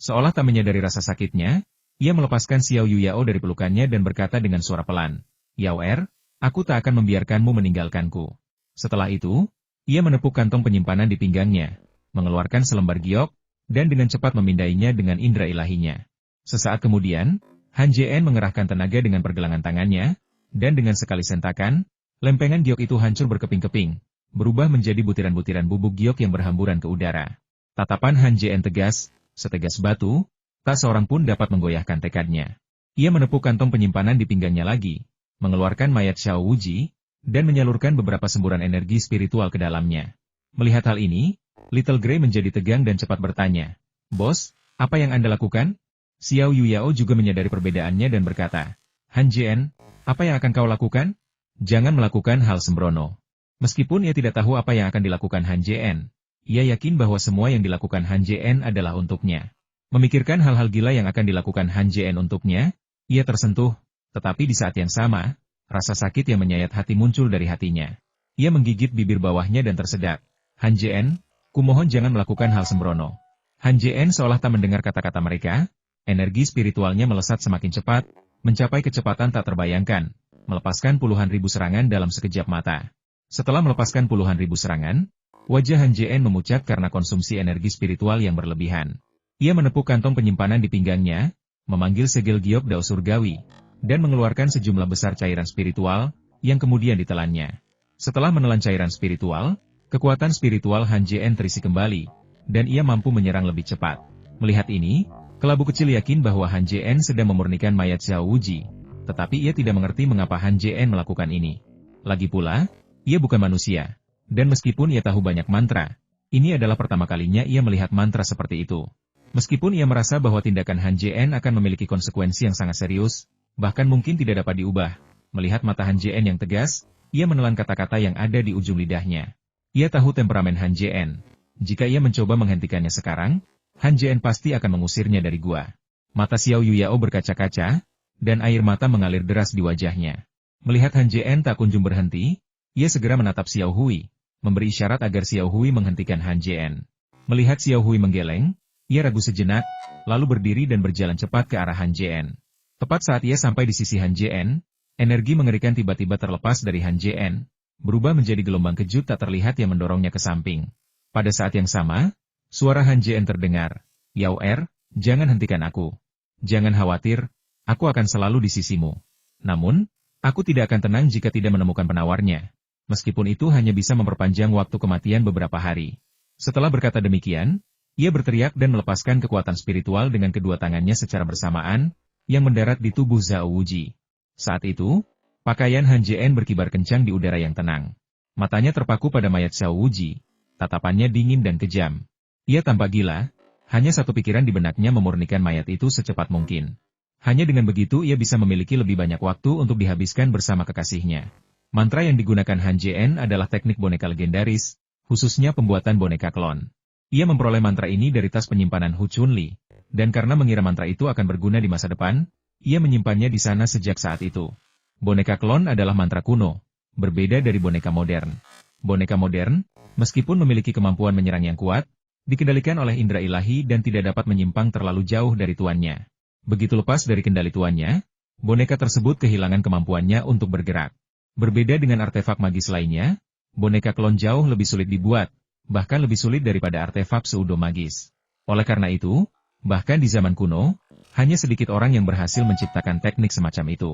Seolah tak menyadari rasa sakitnya, ia melepaskan Xiao Yuyao dari pelukannya dan berkata dengan suara pelan, "Yao Er, aku tak akan membiarkanmu meninggalkanku." Setelah itu, ia menepuk kantong penyimpanan di pinggangnya, mengeluarkan selembar giok, dan dengan cepat memindainya dengan indera ilahinya. Sesaat kemudian, Han Jien mengerahkan tenaga dengan pergelangan tangannya, dan dengan sekali sentakan, lempengan giok itu hancur berkeping-keping, berubah menjadi butiran-butiran bubuk giok yang berhamburan ke udara. Tatapan Han Jien tegas, setegas batu, tak seorang pun dapat menggoyahkan tekadnya. Ia menepuk kantong penyimpanan di pinggangnya lagi, mengeluarkan mayat Xiao Wuji, dan menyalurkan beberapa semburan energi spiritual ke dalamnya. Melihat hal ini, Little Grey menjadi tegang dan cepat bertanya, "Bos, apa yang Anda lakukan?" Xiao Yuyao juga menyadari perbedaannya dan berkata, "Han Jien, apa yang akan kau lakukan? Jangan melakukan hal sembrono." Meskipun ia tidak tahu apa yang akan dilakukan Han Jien, ia yakin bahwa semua yang dilakukan Han Jien adalah untuknya. Memikirkan hal-hal gila yang akan dilakukan Han Jien untuknya, ia tersentuh, tetapi di saat yang sama, rasa sakit yang menyayat hati muncul dari hatinya. Ia menggigit bibir bawahnya dan tersedak. "Han Jien, kumohon jangan melakukan hal sembrono." Han Jien seolah tak mendengar kata-kata mereka. Energi spiritualnya melesat semakin cepat, mencapai kecepatan tak terbayangkan, melepaskan puluhan ribu serangan dalam sekejap mata. Setelah melepaskan puluhan ribu serangan, wajah Han Jien memucat karena konsumsi energi spiritual yang berlebihan. Ia menepuk kantong penyimpanan di pinggangnya, memanggil segel giok dao surgawi, dan mengeluarkan sejumlah besar cairan spiritual, yang kemudian ditelannya. Setelah menelan cairan spiritual, kekuatan spiritual Han Jien terisi kembali, dan ia mampu menyerang lebih cepat. Melihat ini, kelabu kecil yakin bahwa Han Jien sedang memurnikan mayat Xiao Wuji, tetapi ia tidak mengerti mengapa Han Jien melakukan ini. Lagi pula, ia bukan manusia, dan meskipun ia tahu banyak mantra, Ini adalah pertama kalinya ia melihat mantra seperti itu. Meskipun ia merasa bahwa tindakan Han JN akan memiliki konsekuensi yang sangat serius, bahkan mungkin tidak dapat diubah. Melihat mata Han JN yang tegas, ia menelan kata-kata yang ada di ujung lidahnya. Ia tahu temperamen Han JN. Jika ia mencoba menghentikannya sekarang, Han JN pasti akan mengusirnya dari gua. Mata Xiao Yuyao berkaca-kaca, dan air mata mengalir deras di wajahnya. Melihat Han JN tak kunjung berhenti, ia segera menatap Xiao Hui, memberi isyarat agar Xiao Hui menghentikan Han JN. Melihat Xiao Hui menggeleng, ia ragu sejenak, lalu berdiri dan berjalan cepat ke arah Han JN. Tepat saat ia sampai di sisi Han JN, energi mengerikan tiba-tiba terlepas dari Han JN, berubah menjadi gelombang kejut tak terlihat yang mendorongnya ke samping. Pada saat yang sama, suara Han JN terdengar, "Yao Er, jangan hentikan aku. Jangan khawatir, aku akan selalu di sisimu. Namun, aku tidak akan tenang jika tidak menemukan penawarnya. Meskipun itu hanya bisa memperpanjang waktu kematian beberapa hari." Setelah berkata demikian, ia berteriak dan melepaskan kekuatan spiritual dengan kedua tangannya secara bersamaan, yang mendarat di tubuh Zhao Wuji. Saat itu, pakaian Han JN berkibar kencang di udara yang tenang. Matanya terpaku pada mayat Zhao Wuji. Tatapannya dingin dan kejam. Ia tampak gila, hanya satu pikiran di benaknya memurnikan mayat itu secepat mungkin. Hanya dengan begitu ia bisa memiliki lebih banyak waktu untuk dihabiskan bersama kekasihnya. Mantra yang digunakan Han JN adalah teknik boneka legendaris, khususnya pembuatan boneka klon. Ia memperoleh mantra ini dari tas penyimpanan Hu Chunli, dan karena mengira mantra itu akan berguna di masa depan, ia menyimpannya di sana sejak saat itu. Boneka klon adalah mantra kuno, berbeda dari boneka modern. Boneka modern, meskipun memiliki kemampuan menyerang yang kuat, dikendalikan oleh indera ilahi dan tidak dapat menyimpang terlalu jauh dari tuannya. Begitu lepas dari kendali tuannya, boneka tersebut kehilangan kemampuannya untuk bergerak. Berbeda dengan artefak magis lainnya, boneka klon jauh lebih sulit dibuat, bahkan lebih sulit daripada artefak pseudo magis. Oleh karena itu, bahkan di zaman kuno, hanya sedikit orang yang berhasil menciptakan teknik semacam itu.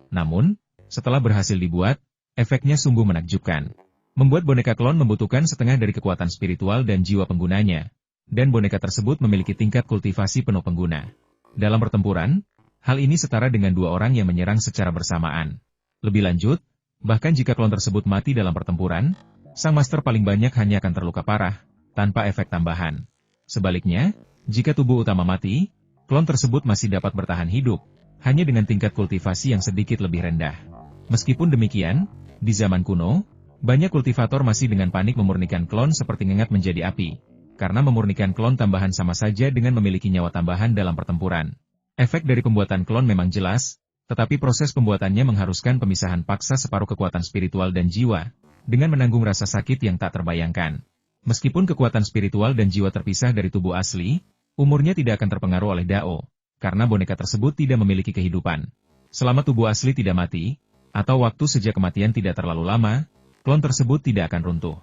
Namun, setelah berhasil dibuat, efeknya sungguh menakjubkan. Membuat boneka klon membutuhkan setengah dari kekuatan spiritual dan jiwa penggunanya, dan boneka tersebut memiliki tingkat kultivasi penuh pengguna. Dalam pertempuran, hal ini setara dengan dua orang yang menyerang secara bersamaan. Lebih lanjut, bahkan jika klon tersebut mati dalam pertempuran, sang master paling banyak hanya akan terluka parah, tanpa efek tambahan. Sebaliknya, jika tubuh utama mati, klon tersebut masih dapat bertahan hidup, hanya dengan tingkat kultivasi yang sedikit lebih rendah. Meskipun demikian, di zaman kuno, banyak kultivator masih dengan panik memurnikan klon seperti ngengat menjadi api, karena memurnikan klon tambahan sama saja dengan memiliki nyawa tambahan dalam pertempuran. Efek dari pembuatan klon memang jelas, tetapi proses pembuatannya mengharuskan pemisahan paksa separuh kekuatan spiritual dan jiwa, dengan menanggung rasa sakit yang tak terbayangkan. Meskipun kekuatan spiritual dan jiwa terpisah dari tubuh asli, umurnya tidak akan terpengaruh oleh Dao, karena boneka tersebut tidak memiliki kehidupan. Selama tubuh asli tidak mati, atau waktu sejak kematian tidak terlalu lama, klon tersebut tidak akan runtuh.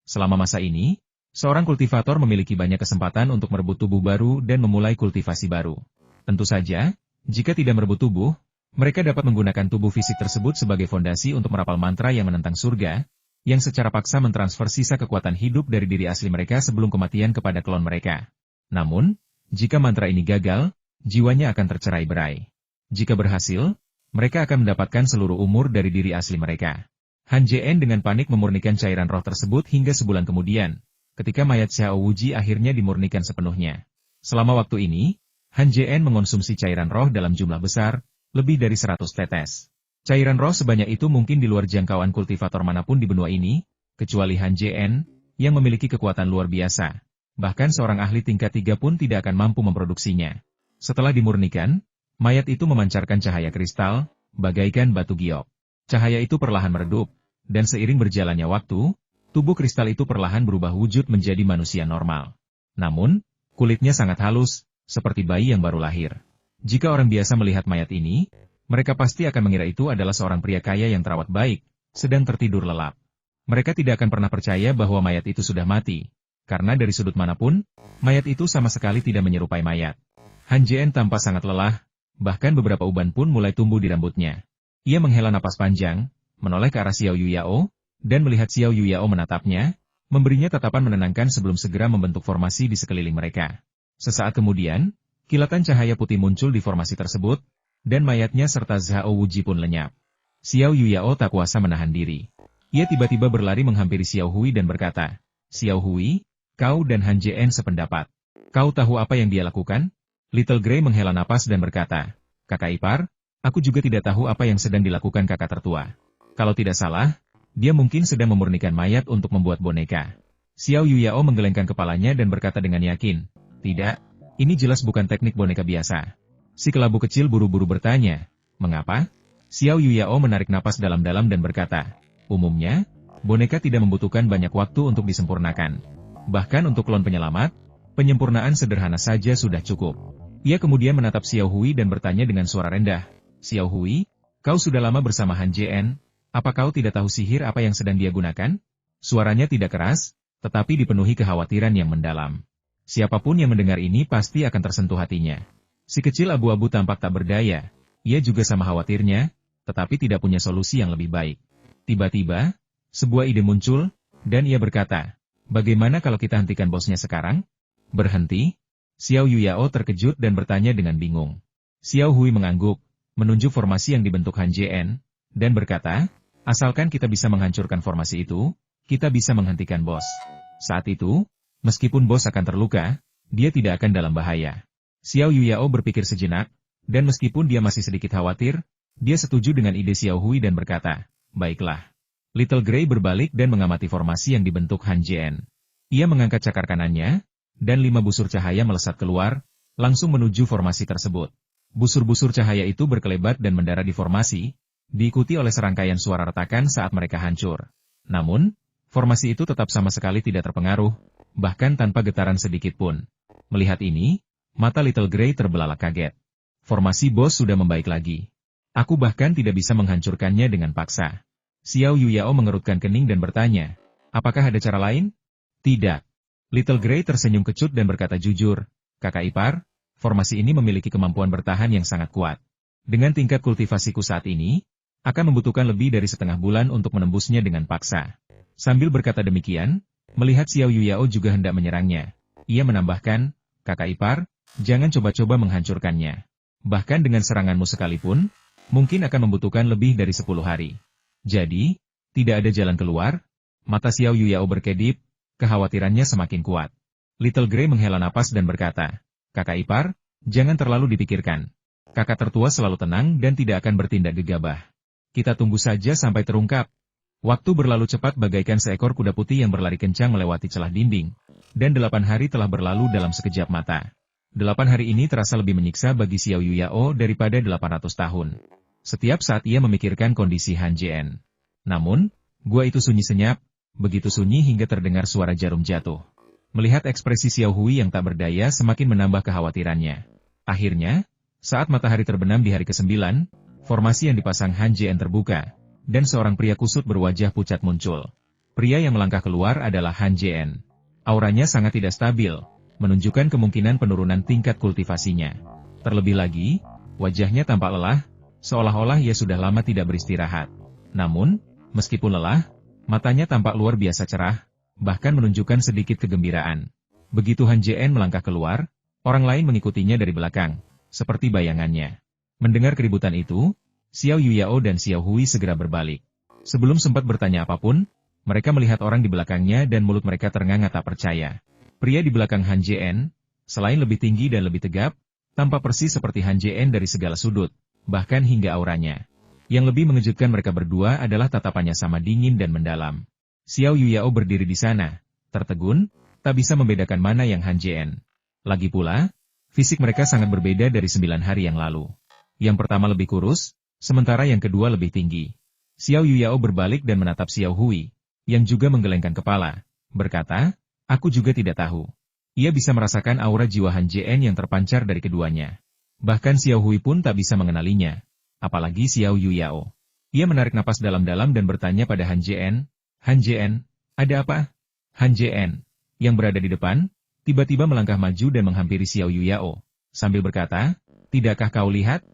Selama masa ini, seorang kultivator memiliki banyak kesempatan untuk merebut tubuh baru dan memulai kultivasi baru. Tentu saja, jika tidak merebut tubuh, mereka dapat menggunakan tubuh fisik tersebut sebagai fondasi untuk merapal mantra yang menentang surga, yang secara paksa mentransfer sisa kekuatan hidup dari diri asli mereka sebelum kematian kepada klon mereka. Namun, jika mantra ini gagal, jiwanya akan tercerai-berai. Jika berhasil, mereka akan mendapatkan seluruh umur dari diri asli mereka. Han JN dengan panik memurnikan cairan roh tersebut hingga sebulan kemudian, ketika mayat Xiao Wuji akhirnya dimurnikan sepenuhnya. Selama waktu ini, Han JN mengonsumsi cairan roh dalam jumlah besar, lebih dari 100 tetes. Cairan roh sebanyak itu mungkin di luar jangkauan kultivator manapun di benua ini, kecuali Han JN, yang memiliki kekuatan luar biasa. Bahkan seorang ahli tingkat 3 pun tidak akan mampu memproduksinya. Setelah dimurnikan, mayat itu memancarkan cahaya kristal, bagaikan batu giok. Cahaya itu perlahan meredup, dan seiring berjalannya waktu, tubuh kristal itu perlahan berubah wujud menjadi manusia normal. Namun, kulitnya sangat halus, seperti bayi yang baru lahir. Jika orang biasa melihat mayat ini, mereka pasti akan mengira itu adalah seorang pria kaya yang terawat baik, sedang tertidur lelap. Mereka tidak akan pernah percaya bahwa mayat itu sudah mati, karena dari sudut manapun, mayat itu sama sekali tidak menyerupai mayat. Han JN tampak sangat lelah, bahkan beberapa uban pun mulai tumbuh di rambutnya. Ia menghela napas panjang, menoleh ke arah Xiao Yuyao, dan melihat Xiao Yuyao menatapnya, memberinya tatapan menenangkan sebelum segera membentuk formasi di sekeliling mereka. Sesaat kemudian, kilatan cahaya putih muncul di formasi tersebut, dan mayatnya serta Zhao Wuji pun lenyap. Xiao Yuyao tak kuasa menahan diri. Ia tiba-tiba berlari menghampiri Xiao Hui dan berkata, "Xiao Hui, Kau dan Han Jien sependapat. Kau tahu apa yang dia lakukan? Little Gray menghela napas dan berkata, kakak ipar, aku juga tidak tahu apa yang sedang dilakukan kakak tertua. Kalau tidak salah, dia mungkin sedang memurnikan mayat untuk membuat boneka. Xiao Yuyao menggelengkan kepalanya dan berkata dengan yakin, tidak, ini jelas bukan teknik boneka biasa. Si kelabu kecil buru-buru bertanya, mengapa? Xiao Yuyao menarik napas dalam-dalam dan berkata, umumnya, boneka tidak membutuhkan banyak waktu untuk disempurnakan. Bahkan untuk klon penyelamat, penyempurnaan sederhana saja sudah cukup. Ia kemudian menatap Xiao Hui dan bertanya dengan suara rendah, Xiao Hui, kau sudah lama bersama Han Jien, apa kau tidak tahu sihir apa yang sedang dia gunakan? Suaranya tidak keras, tetapi dipenuhi kekhawatiran yang mendalam. Siapapun yang mendengar ini pasti akan tersentuh hatinya. Si kecil abu-abu tampak tak berdaya, ia juga sama khawatirnya, tetapi tidak punya solusi yang lebih baik. Tiba-tiba, sebuah ide muncul, dan ia berkata, bagaimana kalau kita hentikan bosnya sekarang? Berhenti? Xiao Yuyao terkejut dan bertanya dengan bingung. Xiao Hui mengangguk, menunjuk formasi yang dibentuk Han Jien, dan berkata, asalkan kita bisa menghancurkan formasi itu, kita bisa menghentikan bos. Saat itu, meskipun bos akan terluka, dia tidak akan dalam bahaya. Xiao Yuyao berpikir sejenak, dan meskipun dia masih sedikit khawatir, dia setuju dengan ide Xiao Hui dan berkata, baiklah. Little Gray berbalik dan mengamati formasi yang dibentuk Han Jien. Ia mengangkat cakar kanannya, dan 5 busur cahaya melesat keluar, langsung menuju formasi tersebut. Busur-busur cahaya itu berkelebat dan mendarat di formasi, diikuti oleh serangkaian suara retakan saat mereka hancur. Namun, formasi itu tetap sama sekali tidak terpengaruh, bahkan tanpa getaran sedikit pun. Melihat ini, mata Little Gray terbelalak kaget. Formasi bos sudah membaik lagi. Aku bahkan tidak bisa menghancurkannya dengan paksa. Xiao Yuyao mengerutkan kening dan bertanya, apakah ada cara lain? Tidak. Little Gray tersenyum kecut dan berkata jujur, kakak ipar, formasi ini memiliki kemampuan bertahan yang sangat kuat. Dengan tingkat kultivasiku saat ini, akan membutuhkan lebih dari setengah bulan untuk menembusnya dengan paksa. Sambil berkata demikian, melihat Xiao Yuyao juga hendak menyerangnya. Ia menambahkan, kakak ipar, jangan coba-coba menghancurkannya. Bahkan dengan seranganmu sekalipun, mungkin akan membutuhkan lebih dari 10 hari. Jadi, tidak ada jalan keluar? Mata Xiao Yuyao berkedip, kekhawatirannya semakin kuat. Little Gray menghela napas dan berkata, kakak ipar, jangan terlalu dipikirkan. Kakak tertua selalu tenang dan tidak akan bertindak gegabah. Kita tunggu saja sampai terungkap. Waktu berlalu cepat bagaikan seekor kuda putih yang berlari kencang melewati celah dinding, dan 8 hari telah berlalu dalam sekejap mata. 8 hari ini terasa lebih menyiksa bagi Xiao Yuyao daripada 800 tahun. Setiap saat ia memikirkan kondisi Han Jien. Namun, gua itu sunyi senyap, begitu sunyi hingga terdengar suara jarum jatuh. Melihat ekspresi Xiao Hui yang tak berdaya semakin menambah kekhawatirannya. Akhirnya, saat matahari terbenam di hari ke-9, formasi yang dipasang Han Jien terbuka, dan seorang pria kusut berwajah pucat muncul. Pria yang melangkah keluar adalah Han Jien. Auranya sangat tidak stabil, menunjukkan kemungkinan penurunan tingkat kultivasinya. Terlebih lagi, wajahnya tampak lelah, seolah-olah ia sudah lama tidak beristirahat. Namun, meskipun lelah, matanya tampak luar biasa cerah, bahkan menunjukkan sedikit kegembiraan. Begitu Han Jien melangkah keluar, orang lain mengikutinya dari belakang, seperti bayangannya. Mendengar keributan itu, Xiao Yuyao dan Xiao Hui segera berbalik. Sebelum sempat bertanya apapun, mereka melihat orang di belakangnya dan mulut mereka ternganga tak percaya. Pria di belakang Han Jien, selain lebih tinggi dan lebih tegap, tampak persis seperti Han Jien dari segala sudut, bahkan hingga auranya. Yang lebih mengejutkan mereka berdua adalah tatapannya sama dingin dan mendalam. Xiao Yuyao berdiri di sana, tertegun, tak bisa membedakan mana yang Han Jien. Lagi pula, fisik mereka sangat berbeda dari 9 hari yang lalu. Yang pertama lebih kurus, sementara yang kedua lebih tinggi. Xiao Yuyao berbalik dan menatap Xiao Hui, yang juga menggelengkan kepala, berkata, aku juga tidak tahu. Ia bisa merasakan aura jiwa Han Jien yang terpancar dari keduanya. Bahkan Xiao Hui pun tak bisa mengenalinya. Apalagi Xiao Yuyao. Ia menarik napas dalam-dalam dan bertanya pada Han Jien, Han Jien, ada apa? Han Jien, yang berada di depan, tiba-tiba melangkah maju dan menghampiri Xiao Yuyao, sambil berkata, tidakkah kau lihat?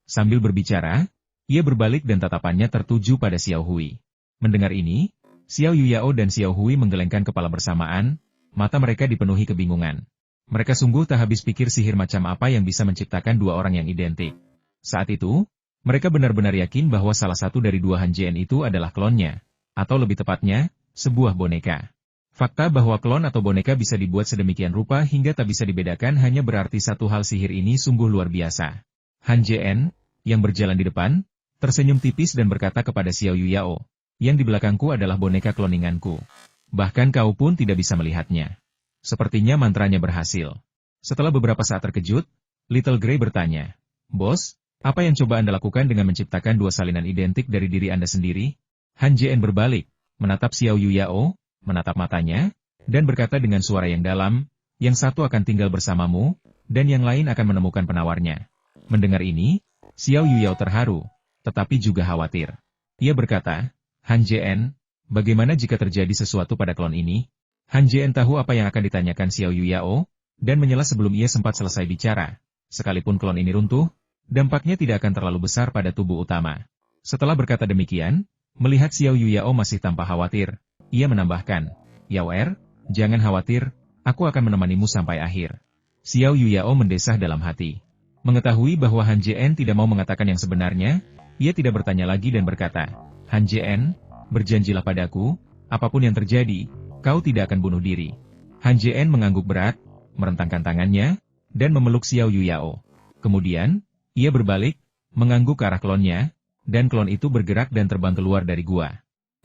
Sambil berbicara, ia berbalik dan tatapannya tertuju pada Xiao Hui. Mendengar ini, Xiao Yuyao dan Xiao Hui menggelengkan kepala bersamaan, mata mereka dipenuhi kebingungan. Mereka sungguh tak habis pikir sihir macam apa yang bisa menciptakan dua orang yang identik. Saat itu, mereka benar-benar yakin bahwa salah satu dari dua Han Jien itu adalah klonnya, atau lebih tepatnya, sebuah boneka. Fakta bahwa klon atau boneka bisa dibuat sedemikian rupa hingga tak bisa dibedakan hanya berarti satu hal, sihir ini sungguh luar biasa. Han Jien, yang berjalan di depan, tersenyum tipis dan berkata kepada Xiao Yuyao, yang di belakangku adalah boneka kloninganku. Bahkan kau pun tidak bisa melihatnya. Sepertinya mantranya berhasil. Setelah beberapa saat terkejut, Little Grey bertanya, Bos, apa yang coba Anda lakukan dengan menciptakan dua salinan identik dari diri Anda sendiri? Han Jien berbalik, menatap Xiao Yuyao, menatap matanya, dan berkata dengan suara yang dalam, yang satu akan tinggal bersamamu, dan yang lain akan menemukan penawarnya. Mendengar ini, Xiao Yuyao terharu, tetapi juga khawatir. Ia berkata, Han Jien, bagaimana jika terjadi sesuatu pada klon ini? Han Jien tahu apa yang akan ditanyakan Xiao Yuyao, dan menyela sebelum ia sempat selesai bicara. Sekalipun klon ini runtuh, dampaknya tidak akan terlalu besar pada tubuh utama. Setelah berkata demikian, melihat Xiao Yuyao masih tampak khawatir, ia menambahkan, Yao Er, jangan khawatir, aku akan menemanimu sampai akhir. Xiao Yuyao mendesah dalam hati. Mengetahui bahwa Han Jien tidak mau mengatakan yang sebenarnya, ia tidak bertanya lagi dan berkata, Han Jien, berjanjilah padaku, apapun yang terjadi, kau tidak akan bunuh diri. Han Jien mengangguk berat, merentangkan tangannya, dan memeluk Xiao Yuyao. Kemudian, ia berbalik, mengangguk ke arah klonnya, dan klon itu bergerak dan terbang keluar dari gua.